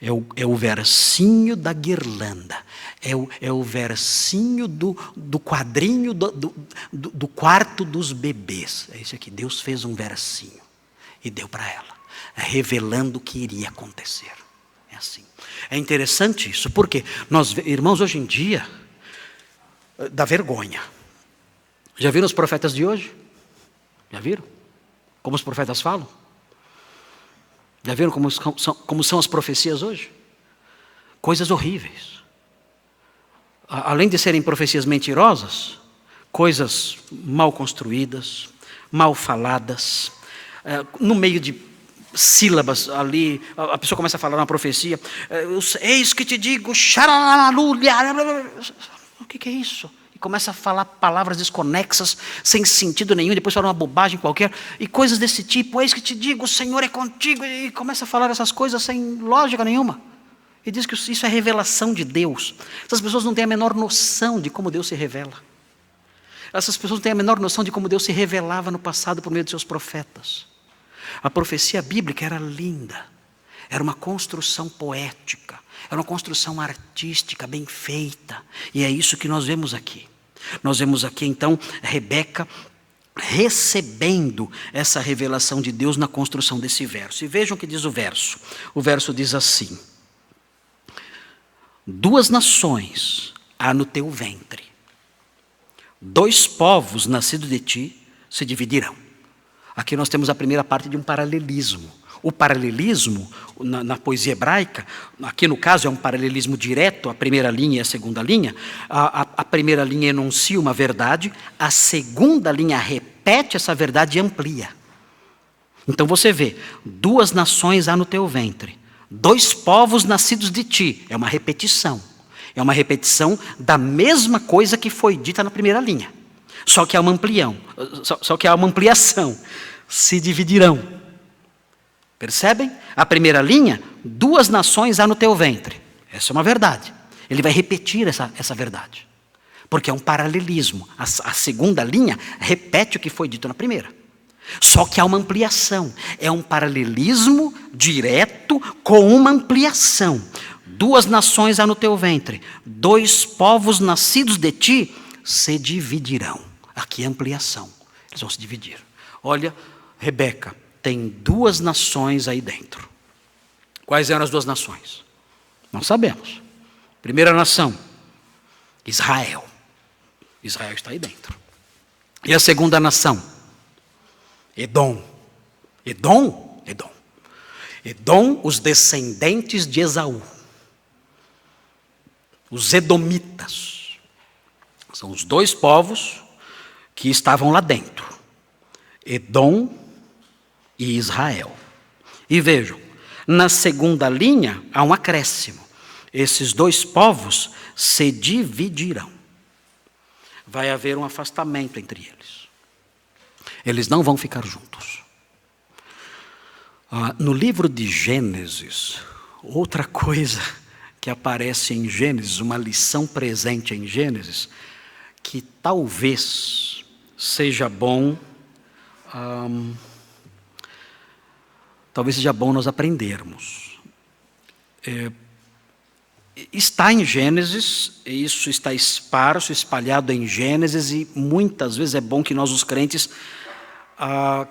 É o versinho da guirlanda. É o versinho do quadrinho do quarto dos bebês. É isso aqui. Deus fez um versinho e deu para ela, revelando o que iria acontecer. É assim. É interessante isso, porque nós, irmãos, hoje em dia, dá vergonha. Já viram os profetas de hoje? Já viram? Como os profetas falam? Já viram como são as profecias hoje? Coisas horríveis. Além de serem profecias mentirosas, coisas mal construídas, mal faladas, no meio de sílabas ali, a pessoa começa a falar uma profecia, eis que te digo, o que é isso? E começa a falar palavras desconexas, sem sentido nenhum, depois fala uma bobagem qualquer, e coisas desse tipo, eis que te digo, o Senhor é contigo, e começa a falar essas coisas sem lógica nenhuma, e diz que isso é revelação de Deus. Essas pessoas não têm a menor noção de como Deus se revela. Essas pessoas não têm a menor noção de como Deus se revelava no passado por meio de seus profetas. A profecia bíblica era linda, era uma construção poética, É uma construção artística, bem feita. E é isso que nós vemos aqui. Nós vemos aqui, então, Rebeca recebendo essa revelação de Deus na construção desse verso. E vejam o que diz o verso. O verso diz assim: 2 nações há no teu ventre, 2 povos nascidos de ti se dividirão. Aqui nós temos a primeira parte de um paralelismo. O paralelismo, na poesia hebraica, aqui no caso é um paralelismo direto, a primeira linha e a segunda linha. A primeira linha enuncia uma verdade, a segunda linha repete essa verdade e amplia. Então você vê, 2 nações há no teu ventre, 2 povos nascidos de ti. É uma repetição. É uma repetição da mesma coisa que foi dita na primeira linha. Só que há uma ampliação. Se dividirão. Percebem? A primeira linha, 2 nações há no teu ventre. Essa é uma verdade. Ele vai repetir essa verdade. Porque é um paralelismo. A segunda linha repete o que foi dito na primeira. Só que há uma ampliação. É um paralelismo direto com uma ampliação. 2 nações há no teu ventre. 2 povos nascidos de ti se dividirão. Aqui é ampliação. Eles vão se dividir. Olha, Rebeca, tem 2 nações aí dentro. Quais eram as 2 nações? Não sabemos. Primeira nação, Israel. Israel está aí dentro. E a segunda nação? Edom. Edom, os descendentes de Esaú. Os edomitas. São os 2 povos que estavam lá dentro. Edom e Israel. E vejam, na segunda linha há um acréscimo. Esses 2 povos se dividirão. Vai haver um afastamento entre eles. Eles não vão ficar juntos. No livro de Gênesis, outra coisa que aparece em Gênesis, uma lição presente em Gênesis, que talvez seja bom nós aprendermos. Está em Gênesis, isso está esparso, espalhado em Gênesis, e muitas vezes é bom que nós, os crentes,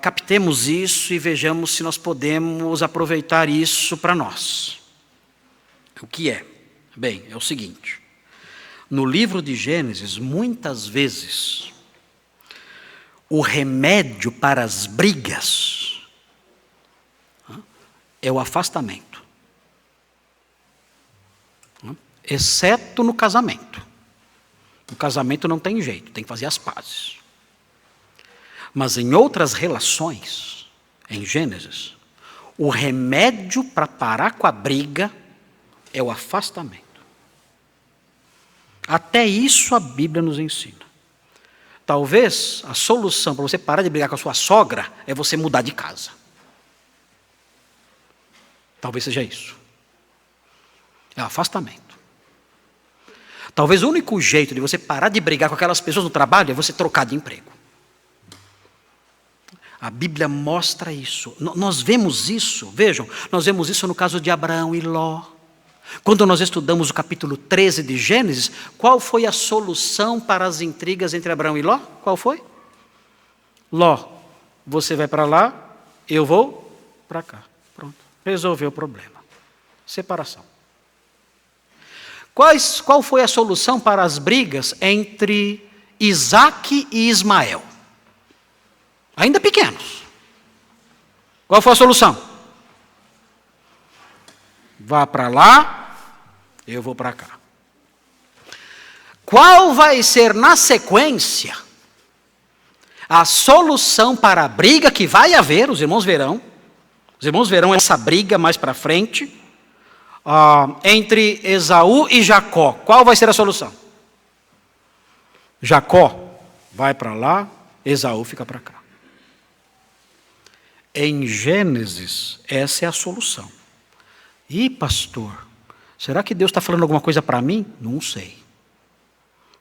captemos isso e vejamos se nós podemos aproveitar isso para nós. O que é? Bem, é o seguinte. No livro de Gênesis, muitas vezes, o remédio para as brigas é o afastamento. Exceto no casamento. No casamento não tem jeito, tem que fazer as pazes. Mas em outras relações, em Gênesis, o remédio para parar com a briga é o afastamento. Até isso a Bíblia nos ensina. Talvez a solução para você parar de brigar com a sua sogra é você mudar de casa. Talvez seja isso. É o afastamento. Talvez o único jeito de você parar de brigar com aquelas pessoas no trabalho é você trocar de emprego. A Bíblia mostra isso. Nós vemos isso, vejam, nós vemos isso no caso de Abraão e Ló. Quando nós estudamos o capítulo 13 de Gênesis, qual foi a solução para as intrigas entre Abraão e Ló? Qual foi? Ló, você vai para lá, eu vou para cá. Pronto, resolveu o problema. Separação. Qual foi a solução para as brigas entre Isaque e Ismael? Ainda pequenos. Qual foi a solução? Vá para lá, eu vou para cá. Qual vai ser, na sequência, a solução para a briga que vai haver? Os irmãos verão essa briga mais para frente, entre Esaú e Jacó. Qual vai ser a solução? Jacó vai para lá, Esaú fica para cá. Em Gênesis, essa é a solução. E pastor, será que Deus está falando alguma coisa para mim? Não sei.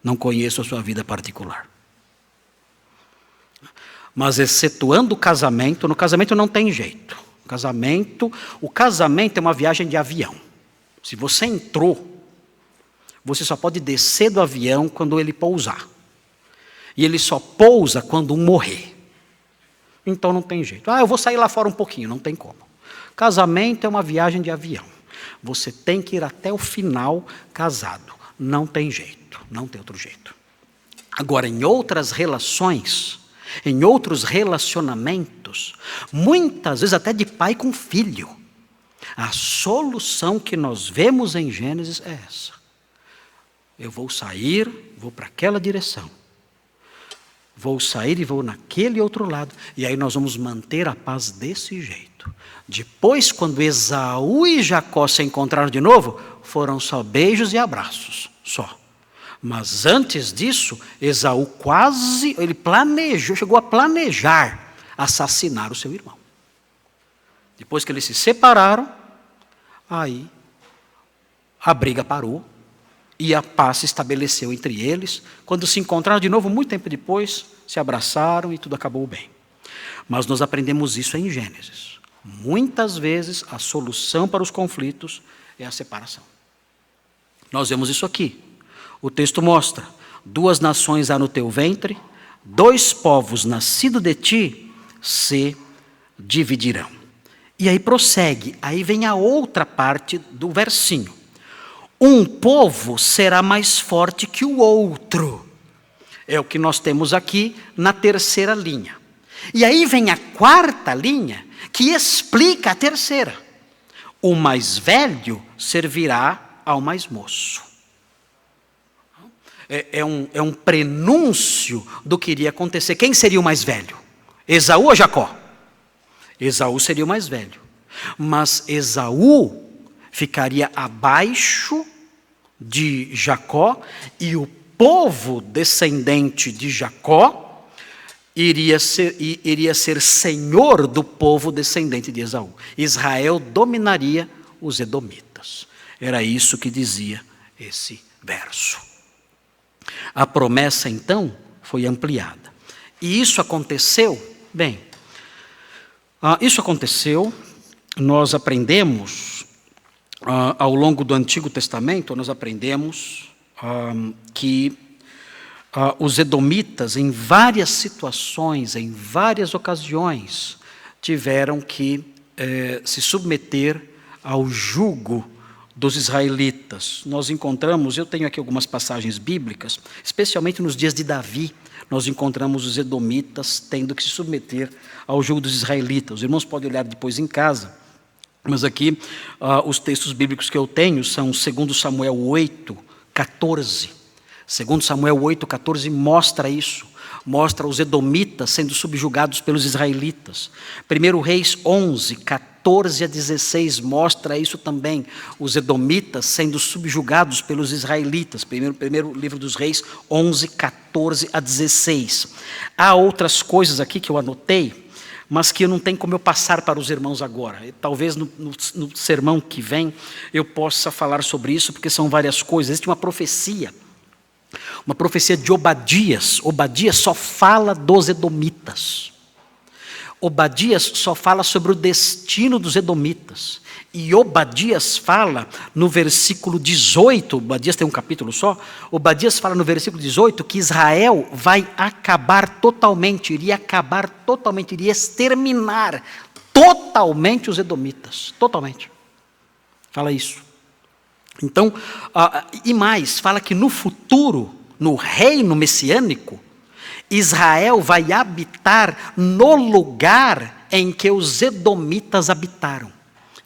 Não conheço a sua vida particular. Mas excetuando o casamento, no casamento não tem jeito. O casamento é uma viagem de avião. Se você entrou, você só pode descer do avião quando ele pousar. E ele só pousa quando um morrer. Então não tem jeito. Eu vou sair lá fora um pouquinho, não tem como. Casamento é uma viagem de avião. Você tem que ir até o final casado. Não tem jeito, não tem outro jeito. Agora, em outras relações, em outros relacionamentos, muitas vezes até de pai com filho, a solução que nós vemos em Gênesis é essa. Eu vou sair, vou para aquela direção. Vou sair e vou naquele outro lado. E aí nós vamos manter a paz desse jeito. Depois, quando Esaú e Jacó se encontraram de novo, foram só beijos e abraços, só. Mas antes disso, Esaú ele planejou, chegou a planejar assassinar o seu irmão. Depois que eles se separaram, aí a briga parou e a paz se estabeleceu entre eles. Quando se encontraram de novo, muito tempo depois, se abraçaram e tudo acabou bem. Mas nós aprendemos isso em Gênesis. Muitas vezes a solução para os conflitos é a separação. Nós vemos isso aqui. O texto mostra: 2 nações há no teu ventre, 2 povos nascidos de ti se dividirão. E aí prossegue, aí vem a outra parte do versinho. Um povo será mais forte que o outro. É o que nós temos aqui na terceira linha. E aí vem a quarta linha, que explica a terceira. O mais velho servirá ao mais moço. É um prenúncio do que iria acontecer. Quem seria o mais velho? Esaú ou Jacó? Esaú seria o mais velho. Mas Esaú ficaria abaixo de Jacó, e o povo descendente de Jacó iria ser senhor do povo descendente de Esaú. Israel dominaria os edomitas. Era isso que dizia esse verso. A promessa, então, foi ampliada. E isso aconteceu, nós aprendemos, ao longo do Antigo Testamento, nós aprendemos que os edomitas, em várias situações, em várias ocasiões, tiveram que se submeter ao jugo dos israelitas. Nós encontramos, eu tenho aqui algumas passagens bíblicas, especialmente nos dias de Davi, nós encontramos os edomitas tendo que se submeter ao jugo dos israelitas. Os irmãos podem olhar depois em casa, mas aqui os textos bíblicos que eu tenho são 2 Samuel 8, 14. 2 Samuel 8, 14 mostra isso. Mostra os edomitas sendo subjugados pelos israelitas. 1 Reis 11, 14 a 16 mostra isso também. Os edomitas sendo subjugados pelos israelitas. Primeiro livro dos Reis, 11, 14 a 16. Há outras coisas aqui que eu anotei, mas que não tem como eu passar para os irmãos agora. Talvez no sermão que vem eu possa falar sobre isso, porque são várias coisas. Existe uma profecia de Obadias. Obadias só fala dos edomitas. Obadias só fala sobre o destino dos edomitas. E Obadias fala no versículo 18, Obadias tem um capítulo só, Obadias fala no versículo 18 que Israel vai acabar totalmente, iria exterminar totalmente os edomitas. Totalmente. Fala isso. Então, e mais, fala que no futuro, no reino messiânico, Israel vai habitar no lugar em que os edomitas habitaram.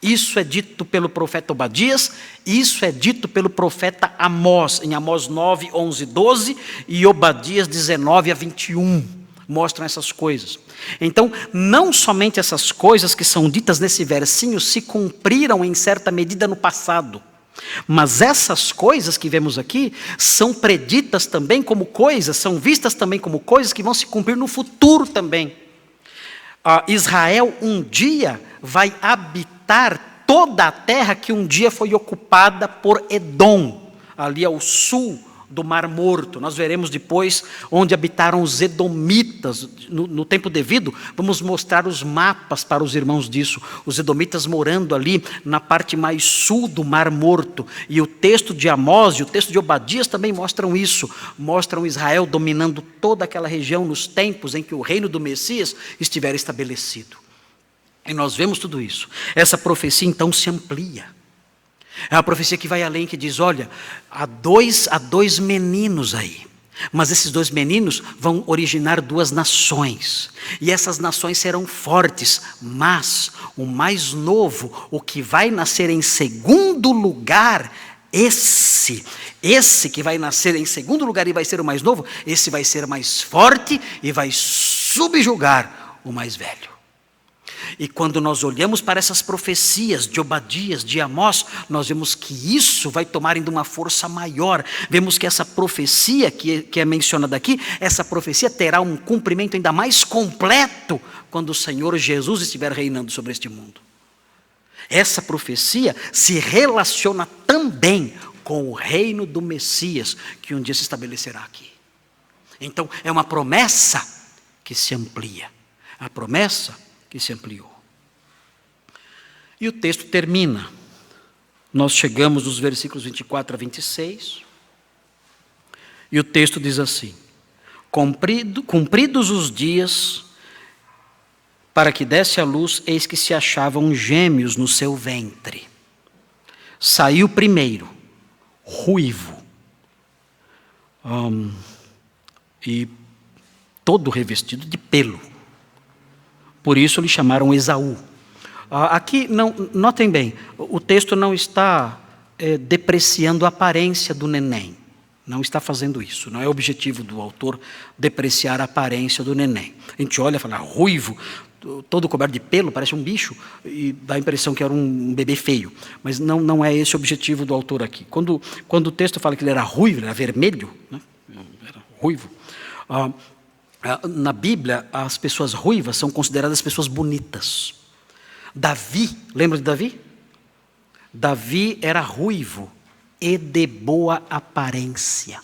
Isso é dito pelo profeta Obadias, isso é dito pelo profeta Amós, em Amós 9, 11, 12, e Obadias 19 a 21, mostram essas coisas. Então, não somente essas coisas que são ditas nesse versinho se cumpriram em certa medida no passado, mas essas coisas que vemos aqui são preditas também como coisas, são vistas também como coisas que vão se cumprir no futuro também. Israel um dia vai habitar toda a terra que um dia foi ocupada por Edom, ali ao sul do Mar Morto. Nós veremos depois onde habitaram os edomitas. No tempo devido, vamos mostrar os mapas para os irmãos disso. Os edomitas morando ali na parte mais sul do Mar Morto. E o texto de Amós e o texto de Obadias também mostram isso. Mostram Israel dominando toda aquela região nos tempos em que o reino do Messias estiver estabelecido. E nós vemos tudo isso. Essa profecia então se amplia. É uma profecia que vai além, que diz, olha, há dois meninos aí. Mas esses 2 meninos vão originar 2 nações. E essas nações serão fortes. Mas o mais novo, o que vai nascer em segundo lugar, esse que vai nascer em segundo lugar e vai ser o mais novo, esse vai ser mais forte e vai subjugar o mais velho. E quando nós olhamos para essas profecias de Obadias, de Amós, nós vemos que isso vai tomar ainda uma força maior. Vemos que essa profecia que é mencionada aqui, essa profecia terá um cumprimento ainda mais completo quando o Senhor Jesus estiver reinando sobre este mundo. Essa profecia se relaciona também com o reino do Messias, que um dia se estabelecerá aqui. Então, é uma promessa que se amplia. A promessa que se ampliou. E o texto termina. Nós chegamos nos versículos 24 a 26. E o texto diz assim: cumpridos os dias para que desse à luz, eis que se achavam gêmeos no seu ventre. Saiu primeiro, ruivo, e todo revestido de pelo. Por isso lhe chamaram Esaú. Aqui, notem bem, o texto não está depreciando a aparência do neném. Não está fazendo isso. Não é objetivo do autor depreciar a aparência do neném. A gente olha e fala, ruivo, todo coberto de pelo, parece um bicho, e dá a impressão que era um bebê feio. Mas não é esse o objetivo do autor aqui. Quando o texto fala que ele era ruivo, ele era vermelho, né? Era ruivo. Na Bíblia, as pessoas ruivas são consideradas pessoas bonitas. Davi, lembra de Davi? Davi era ruivo e de boa aparência.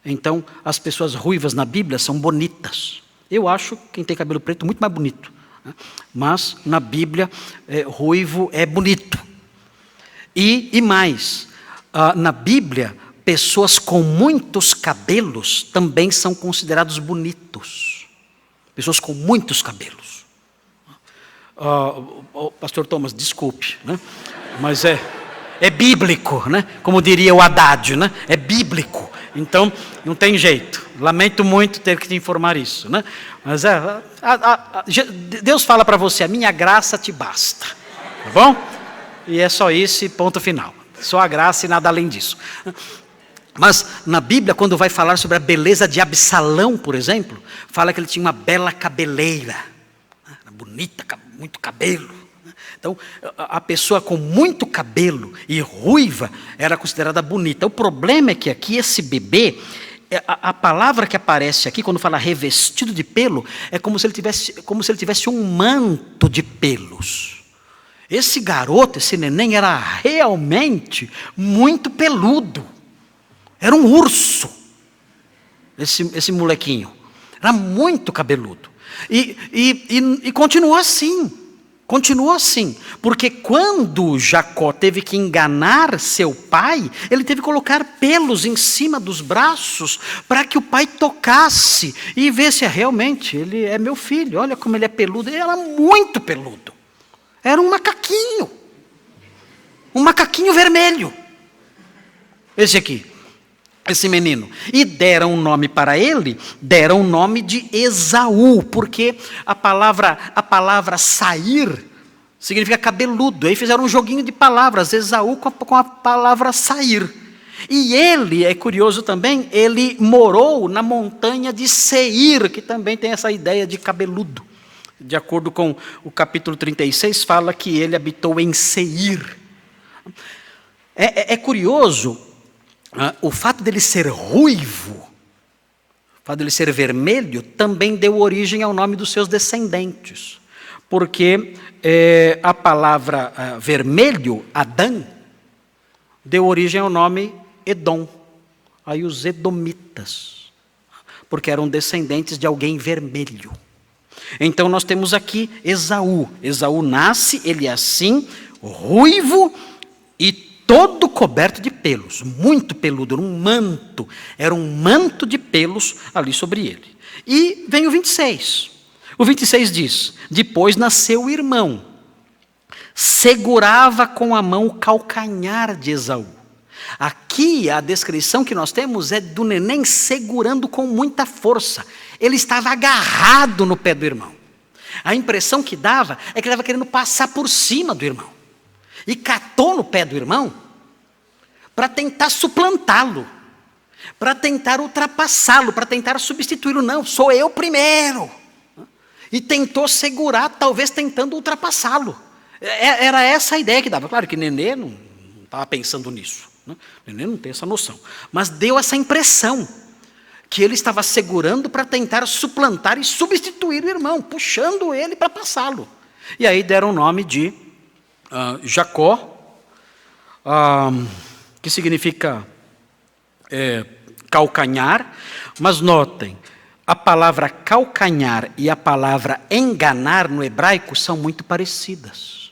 Então, as pessoas ruivas na Bíblia são bonitas. Eu acho quem tem cabelo preto muito mais bonito. Né? Mas, na Bíblia, ruivo é bonito. E mais, na Bíblia, pessoas com muitos cabelos também são considerados bonitos. Pessoas com muitos cabelos. Pastor Thomas, desculpe, né? Mas é bíblico, né? Como diria o Haddad, né? É bíblico. Então, não tem jeito. Lamento muito ter que te informar isso, né? Mas Deus fala para você, a minha graça te basta. Tá bom? E é só isso e ponto final. Só a graça e nada além disso. Mas na Bíblia, quando vai falar sobre a beleza de Absalão, por exemplo, fala que ele tinha uma bela cabeleira. Era bonita, muito cabelo. Então, a pessoa com muito cabelo e ruiva era considerada bonita. O problema é que aqui esse bebê, a palavra que aparece aqui, quando fala revestido de pelo, é como se ele tivesse um manto de pelos. Esse garoto, esse neném, era realmente muito peludo. Era um urso, esse molequinho. Era muito cabeludo. E continuou assim. Continuou assim. Porque quando Jacó teve que enganar seu pai, ele teve que colocar pelos em cima dos braços para que o pai tocasse e visse realmente, ele é meu filho, olha como ele é peludo. Ele era muito peludo. Era um macaquinho. Um macaquinho vermelho. Esse aqui. Esse menino. E deram um nome para ele, deram o nome de Esaú, porque a palavra sair significa cabeludo. Aí fizeram um joguinho de palavras, Esaú com a palavra sair. E ele, é curioso também, ele morou na montanha de Seir, que também tem essa ideia de cabeludo. De acordo com o capítulo 36, fala que ele habitou em Seir. É curioso. O fato dele ser ruivo, o fato dele ser vermelho, também deu origem ao nome dos seus descendentes. Porque a palavra vermelho, Adão, deu origem ao nome Edom. Aí os edomitas, porque eram descendentes de alguém vermelho. Então nós temos aqui Esaú. Esaú nasce, ele é assim, ruivo e todo coberto de pelos, muito peludo, era um manto de pelos ali sobre ele. E vem o 26. O 26 diz: depois nasceu o irmão, segurava com a mão o calcanhar de Esaú. Aqui a descrição que nós temos é do neném segurando com muita força. Ele estava agarrado no pé do irmão. A impressão que dava é que ele estava querendo passar por cima do irmão. E catou no pé do irmão para tentar suplantá-lo, para tentar ultrapassá-lo, para tentar substituí-lo. Não, sou eu primeiro. E tentou segurar, talvez tentando ultrapassá-lo. Era essa a ideia que dava. Claro que Nenê não estava pensando nisso. Nenê não tem essa noção. Mas deu essa impressão que ele estava segurando para tentar suplantar e substituir o irmão, puxando ele para passá-lo. E aí deram o nome de Jacó, que significa calcanhar. Mas notem, a palavra calcanhar e a palavra enganar no hebraico são muito parecidas.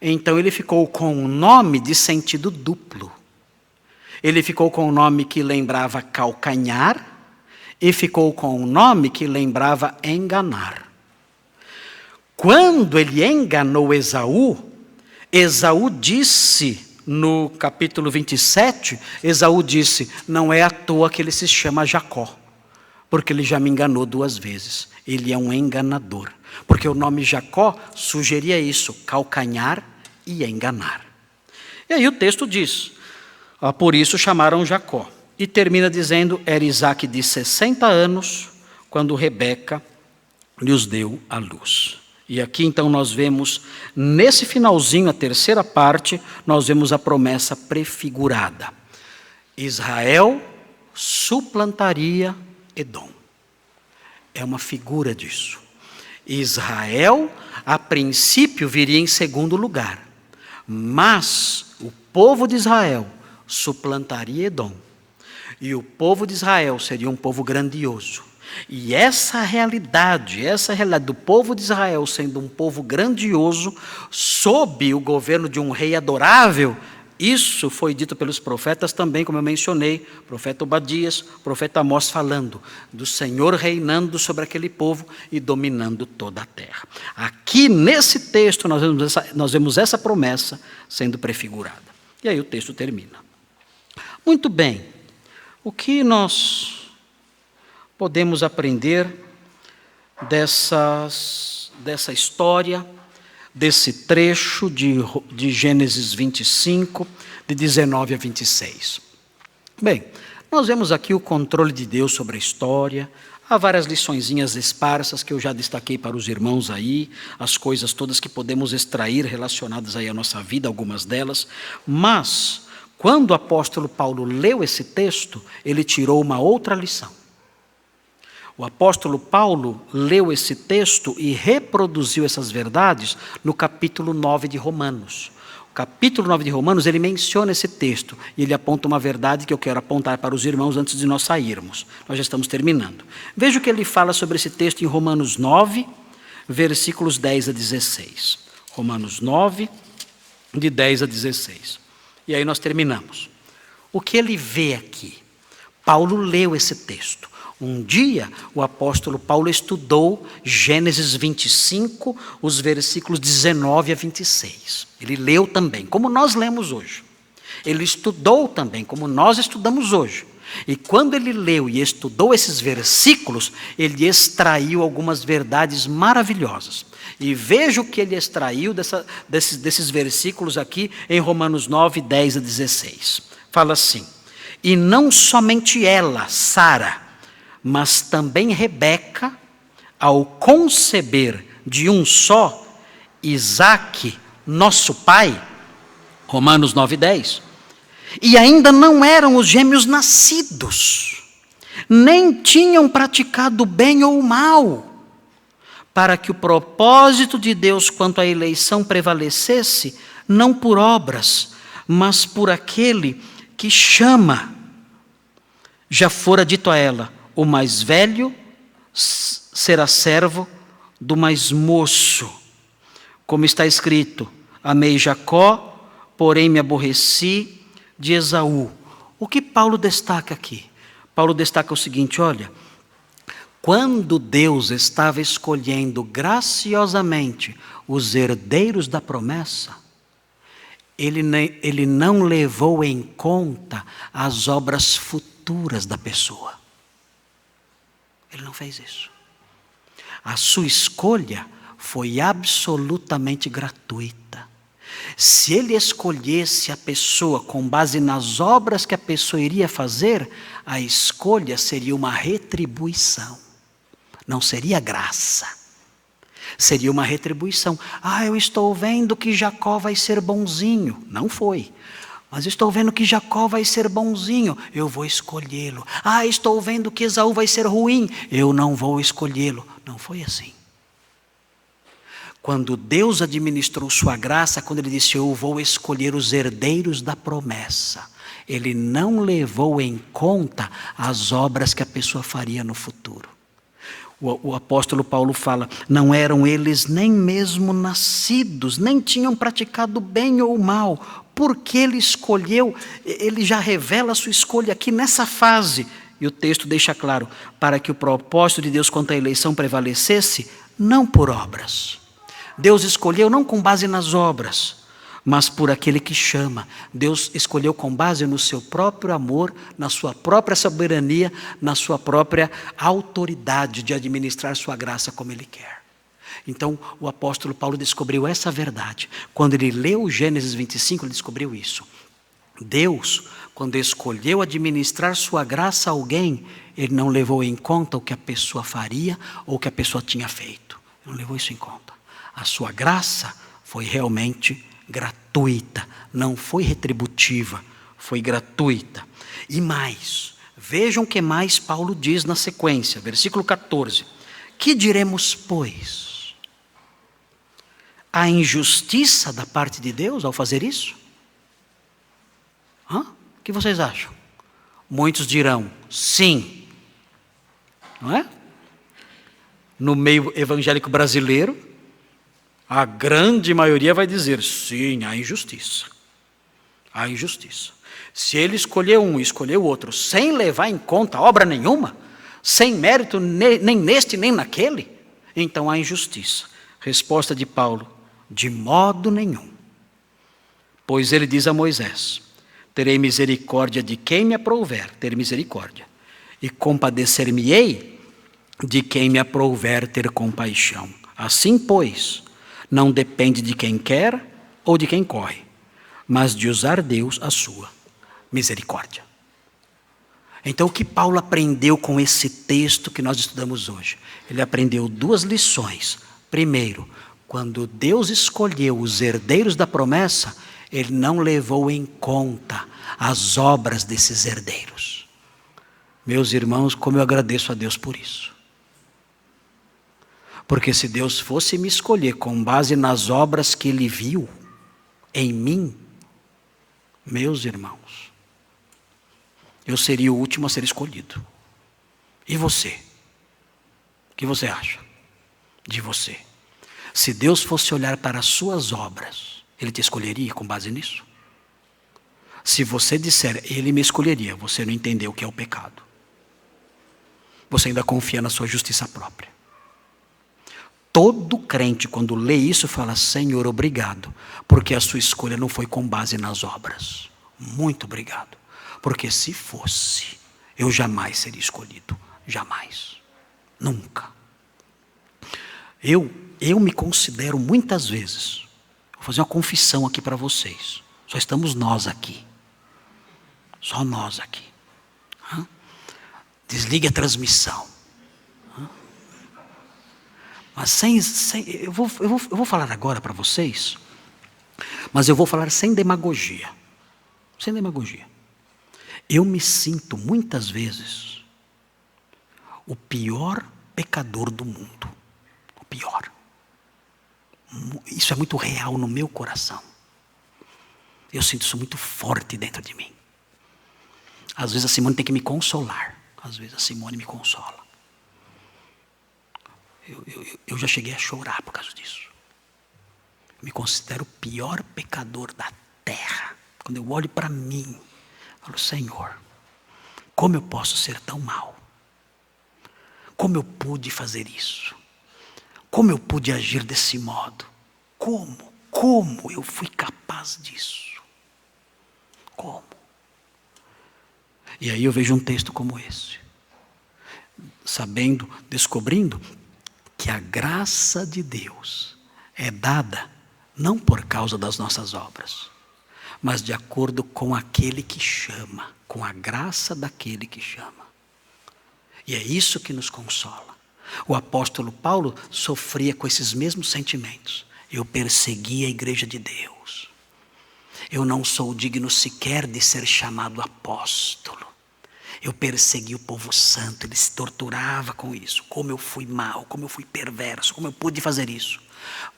Então ele ficou com um nome de sentido duplo. Ele ficou com um nome que lembrava calcanhar e ficou com um nome que lembrava enganar. Quando ele enganou Esaú, Esaú disse no capítulo 27, Esaú disse: não é à toa que ele se chama Jacó, porque ele já me enganou 2 vezes. Ele é um enganador. Porque o nome Jacó sugeria isso, calcanhar e enganar. E aí o texto diz: por isso chamaram Jacó. E termina dizendo: era Isaque de 60 anos, quando Rebeca lhes deu a luz. E aqui então nós vemos, nesse finalzinho, a terceira parte, nós vemos a promessa prefigurada. Israel suplantaria Edom. É uma figura disso. Israel, a princípio, viria em segundo lugar. Mas o povo de Israel suplantaria Edom. E o povo de Israel seria um povo grandioso. E essa realidade do povo de Israel sendo um povo grandioso, sob o governo de um rei adorável, isso foi dito pelos profetas também, como eu mencionei, profeta Obadias, profeta Amós, falando do Senhor reinando sobre aquele povo e dominando toda a terra. Aqui nesse texto nós vemos essa promessa sendo prefigurada. E aí o texto termina. Muito bem, o que nós podemos aprender dessa história, desse trecho de Gênesis 25, de 19 a 26. Bem, nós vemos aqui o controle de Deus sobre a história. Há várias liçõezinhas esparsas que eu já destaquei para os irmãos aí, as coisas todas que podemos extrair relacionadas aí à nossa vida, algumas delas. Mas, quando o apóstolo Paulo leu esse texto, ele tirou uma outra lição. O apóstolo Paulo leu esse texto e reproduziu essas verdades no capítulo 9 de Romanos. O capítulo 9 de Romanos, ele menciona esse texto e ele aponta uma verdade que eu quero apontar para os irmãos antes de nós sairmos. Nós já estamos terminando. Veja o que ele fala sobre esse texto em Romanos 9, versículos 10 a 16. Romanos 9, de 10 a 16. E aí nós terminamos. O que ele vê aqui? Paulo leu esse texto. Um dia, o apóstolo Paulo estudou Gênesis 25, os versículos 19 a 26. Ele leu também, como nós lemos hoje. Ele estudou também, como nós estudamos hoje. E quando ele leu e estudou esses versículos, ele extraiu algumas verdades maravilhosas. E veja o que ele extraiu desses versículos aqui em Romanos 9, 10 a 16. Fala assim: e não somente ela, Sara, mas também Rebeca, ao conceber de um só, Isaque, nosso pai, Romanos 9:10, e ainda não eram os gêmeos nascidos, nem tinham praticado bem ou mal, para que o propósito de Deus quanto à eleição prevalecesse, não por obras, mas por aquele que chama. já fora dito a ela: o mais velho será servo do mais moço. Como está escrito: amei Jacó, porém me aborreci de Esaú. O que Paulo destaca aqui? Paulo destaca o seguinte: olha, quando Deus estava escolhendo graciosamente os herdeiros da promessa, Ele não levou em conta as obras futuras da pessoa. Ele não fez isso. A sua escolha foi absolutamente gratuita. Se ele escolhesse a pessoa com base nas obras que a pessoa iria fazer, a escolha seria uma retribuição. Não seria graça. Seria uma retribuição. Eu estou vendo que Jacó vai ser bonzinho. Não foi. Mas estou vendo que Jacó vai ser bonzinho. Eu vou escolhê-lo. Estou vendo que Esaú vai ser ruim. Eu não vou escolhê-lo. Não foi assim. Quando Deus administrou sua graça, quando Ele disse: eu vou escolher os herdeiros da promessa, Ele não levou em conta as obras que a pessoa faria no futuro. O apóstolo Paulo fala: não eram eles nem mesmo nascidos, nem tinham praticado bem ou mal, porque ele escolheu, ele já revela a sua escolha aqui nessa fase. E o texto deixa claro: para que o propósito de Deus quanto à eleição prevalecesse, não por obras. Deus escolheu não com base nas obras, mas por aquele que chama. Deus escolheu com base no seu próprio amor, na sua própria soberania, na sua própria autoridade de administrar sua graça como Ele quer. Então, o apóstolo Paulo descobriu essa verdade. Quando ele leu Gênesis 25, ele descobriu isso. Deus, quando escolheu administrar sua graça a alguém, Ele não levou em conta o que a pessoa faria ou o que a pessoa tinha feito. Não levou isso em conta. A sua graça foi realmente gratuita, não foi retributiva, foi gratuita. E mais, vejam o que mais Paulo diz na sequência, versículo 14. Que diremos, pois? A injustiça da parte de Deus ao fazer isso? O que vocês acham? Muitos dirão sim, não é? No meio evangélico brasileiro, a grande maioria vai dizer sim, há injustiça. Há injustiça. Se ele escolheu um e escolheu outro, sem levar em conta obra nenhuma, sem mérito nem neste nem naquele, então há injustiça. Resposta de Paulo: de modo nenhum. Pois ele diz a Moisés: terei misericórdia de quem me aprouver ter misericórdia, e compadecer-me-ei de quem me aprouver ter compaixão. Assim, pois, não depende de quem quer ou de quem corre, mas de usar Deus a sua misericórdia. Então, o que Paulo aprendeu com esse texto que nós estudamos hoje? Ele aprendeu duas lições. Primeiro, quando Deus escolheu os herdeiros da promessa, Ele não levou em conta as obras desses herdeiros. Meus irmãos, como eu agradeço a Deus por isso. Porque se Deus fosse me escolher com base nas obras que Ele viu em mim, meus irmãos, eu seria o último a ser escolhido. E você? O que você acha de você? Se Deus fosse olhar para as suas obras, Ele te escolheria com base nisso? Se você disser, Ele me escolheria, você não entendeu o que é o pecado. Você ainda confia na sua justiça própria. Todo crente, quando lê isso, fala: Senhor, obrigado, porque a sua escolha não foi com base nas obras. Muito obrigado, porque se fosse, eu jamais seria escolhido. Jamais. Nunca. Eu me considero muitas vezes, vou fazer uma confissão aqui para vocês. Só estamos nós aqui. Só nós aqui. Desligue a transmissão. Mas eu vou falar agora para vocês, mas eu vou falar sem demagogia. Sem demagogia. Eu me sinto muitas vezes o pior pecador do mundo. O pior. Isso é muito real no meu coração. Eu sinto isso muito forte dentro de mim. Às vezes a Simone tem que me consolar. Às vezes a Simone me consola. Eu já cheguei a chorar por causa disso. Eu me considero o pior pecador da terra. Quando eu olho para mim, falo, Senhor, como eu posso ser tão mau? Como eu pude fazer isso? Como eu pude agir desse modo? Como eu fui capaz disso? Como? E aí eu vejo um texto como esse. Sabendo, descobrindo que a graça de Deus é dada não por causa das nossas obras, mas de acordo com aquele que chama, com a graça daquele que chama. E é isso que nos consola. O apóstolo Paulo sofria com esses mesmos sentimentos. Eu persegui a igreja de Deus. Eu não sou digno sequer de ser chamado apóstolo. Eu persegui o povo santo, ele se torturava com isso. Como eu fui mau, como eu fui perverso, como eu pude fazer isso.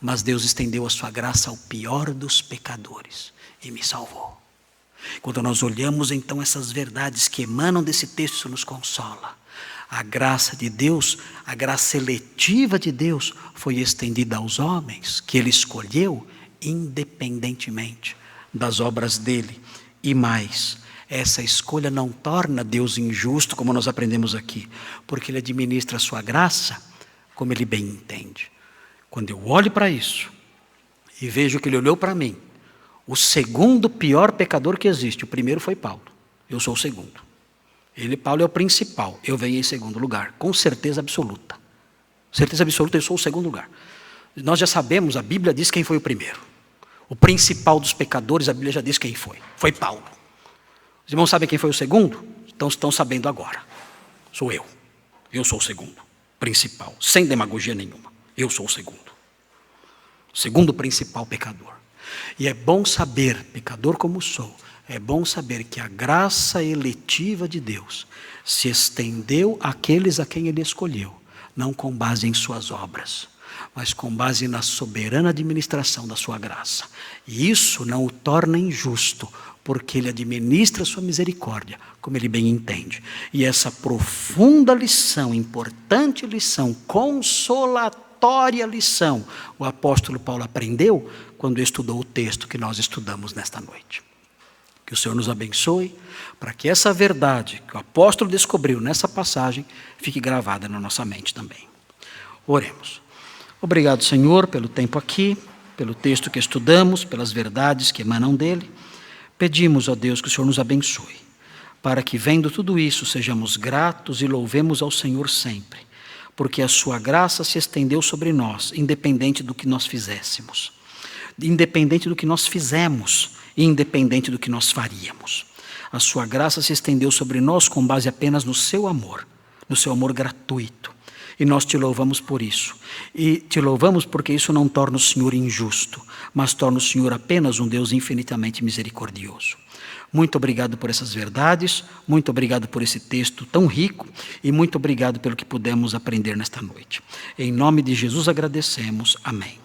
Mas Deus estendeu a sua graça ao pior dos pecadores e me salvou. Quando nós olhamos então essas verdades que emanam desse texto, isso nos consola. A graça de Deus, a graça eletiva de Deus foi estendida aos homens que Ele escolheu independentemente das obras dele. E mais, essa escolha não torna Deus injusto, como nós aprendemos aqui, porque Ele administra a sua graça como Ele bem entende. Quando eu olho para isso e vejo que Ele olhou para mim, o segundo pior pecador que existe, o primeiro foi Paulo, eu sou o segundo. Paulo é o principal, eu venho em segundo lugar, com certeza absoluta. Certeza absoluta, eu sou o segundo lugar. Nós já sabemos, a Bíblia diz quem foi o primeiro. O principal dos pecadores, a Bíblia já diz quem foi. Foi Paulo. Os irmãos sabem quem foi o segundo? Então estão sabendo agora. Sou eu. Eu sou o segundo. Principal. Sem demagogia nenhuma. Eu sou o segundo. Segundo principal pecador. E é bom saber, pecador como sou, é bom saber que a graça eletiva de Deus se estendeu àqueles a quem Ele escolheu, não com base em suas obras, mas com base na soberana administração da sua graça. E isso não o torna injusto, porque Ele administra a sua misericórdia, como Ele bem entende. E essa profunda lição, importante lição, consolatória lição, o apóstolo Paulo aprendeu quando estudou o texto que nós estudamos nesta noite. Que o Senhor nos abençoe, para que essa verdade que o apóstolo descobriu nessa passagem fique gravada na nossa mente também. Oremos. Obrigado, Senhor, pelo tempo aqui, pelo texto que estudamos, pelas verdades que emanam dele. Pedimos, ó Deus, que o Senhor nos abençoe, para que, vendo tudo isso, sejamos gratos e louvemos ao Senhor sempre, porque a sua graça se estendeu sobre nós, independente do que nós fizéssemos, independente do que nós fizemos, independente do que nós faríamos. A sua graça se estendeu sobre nós com base apenas no seu amor gratuito. E nós te louvamos por isso. E te louvamos porque isso não torna o Senhor injusto, mas torna o Senhor apenas um Deus infinitamente misericordioso. Muito obrigado por essas verdades, muito obrigado por esse texto tão rico e muito obrigado pelo que pudemos aprender nesta noite. Em nome de Jesus agradecemos. Amém.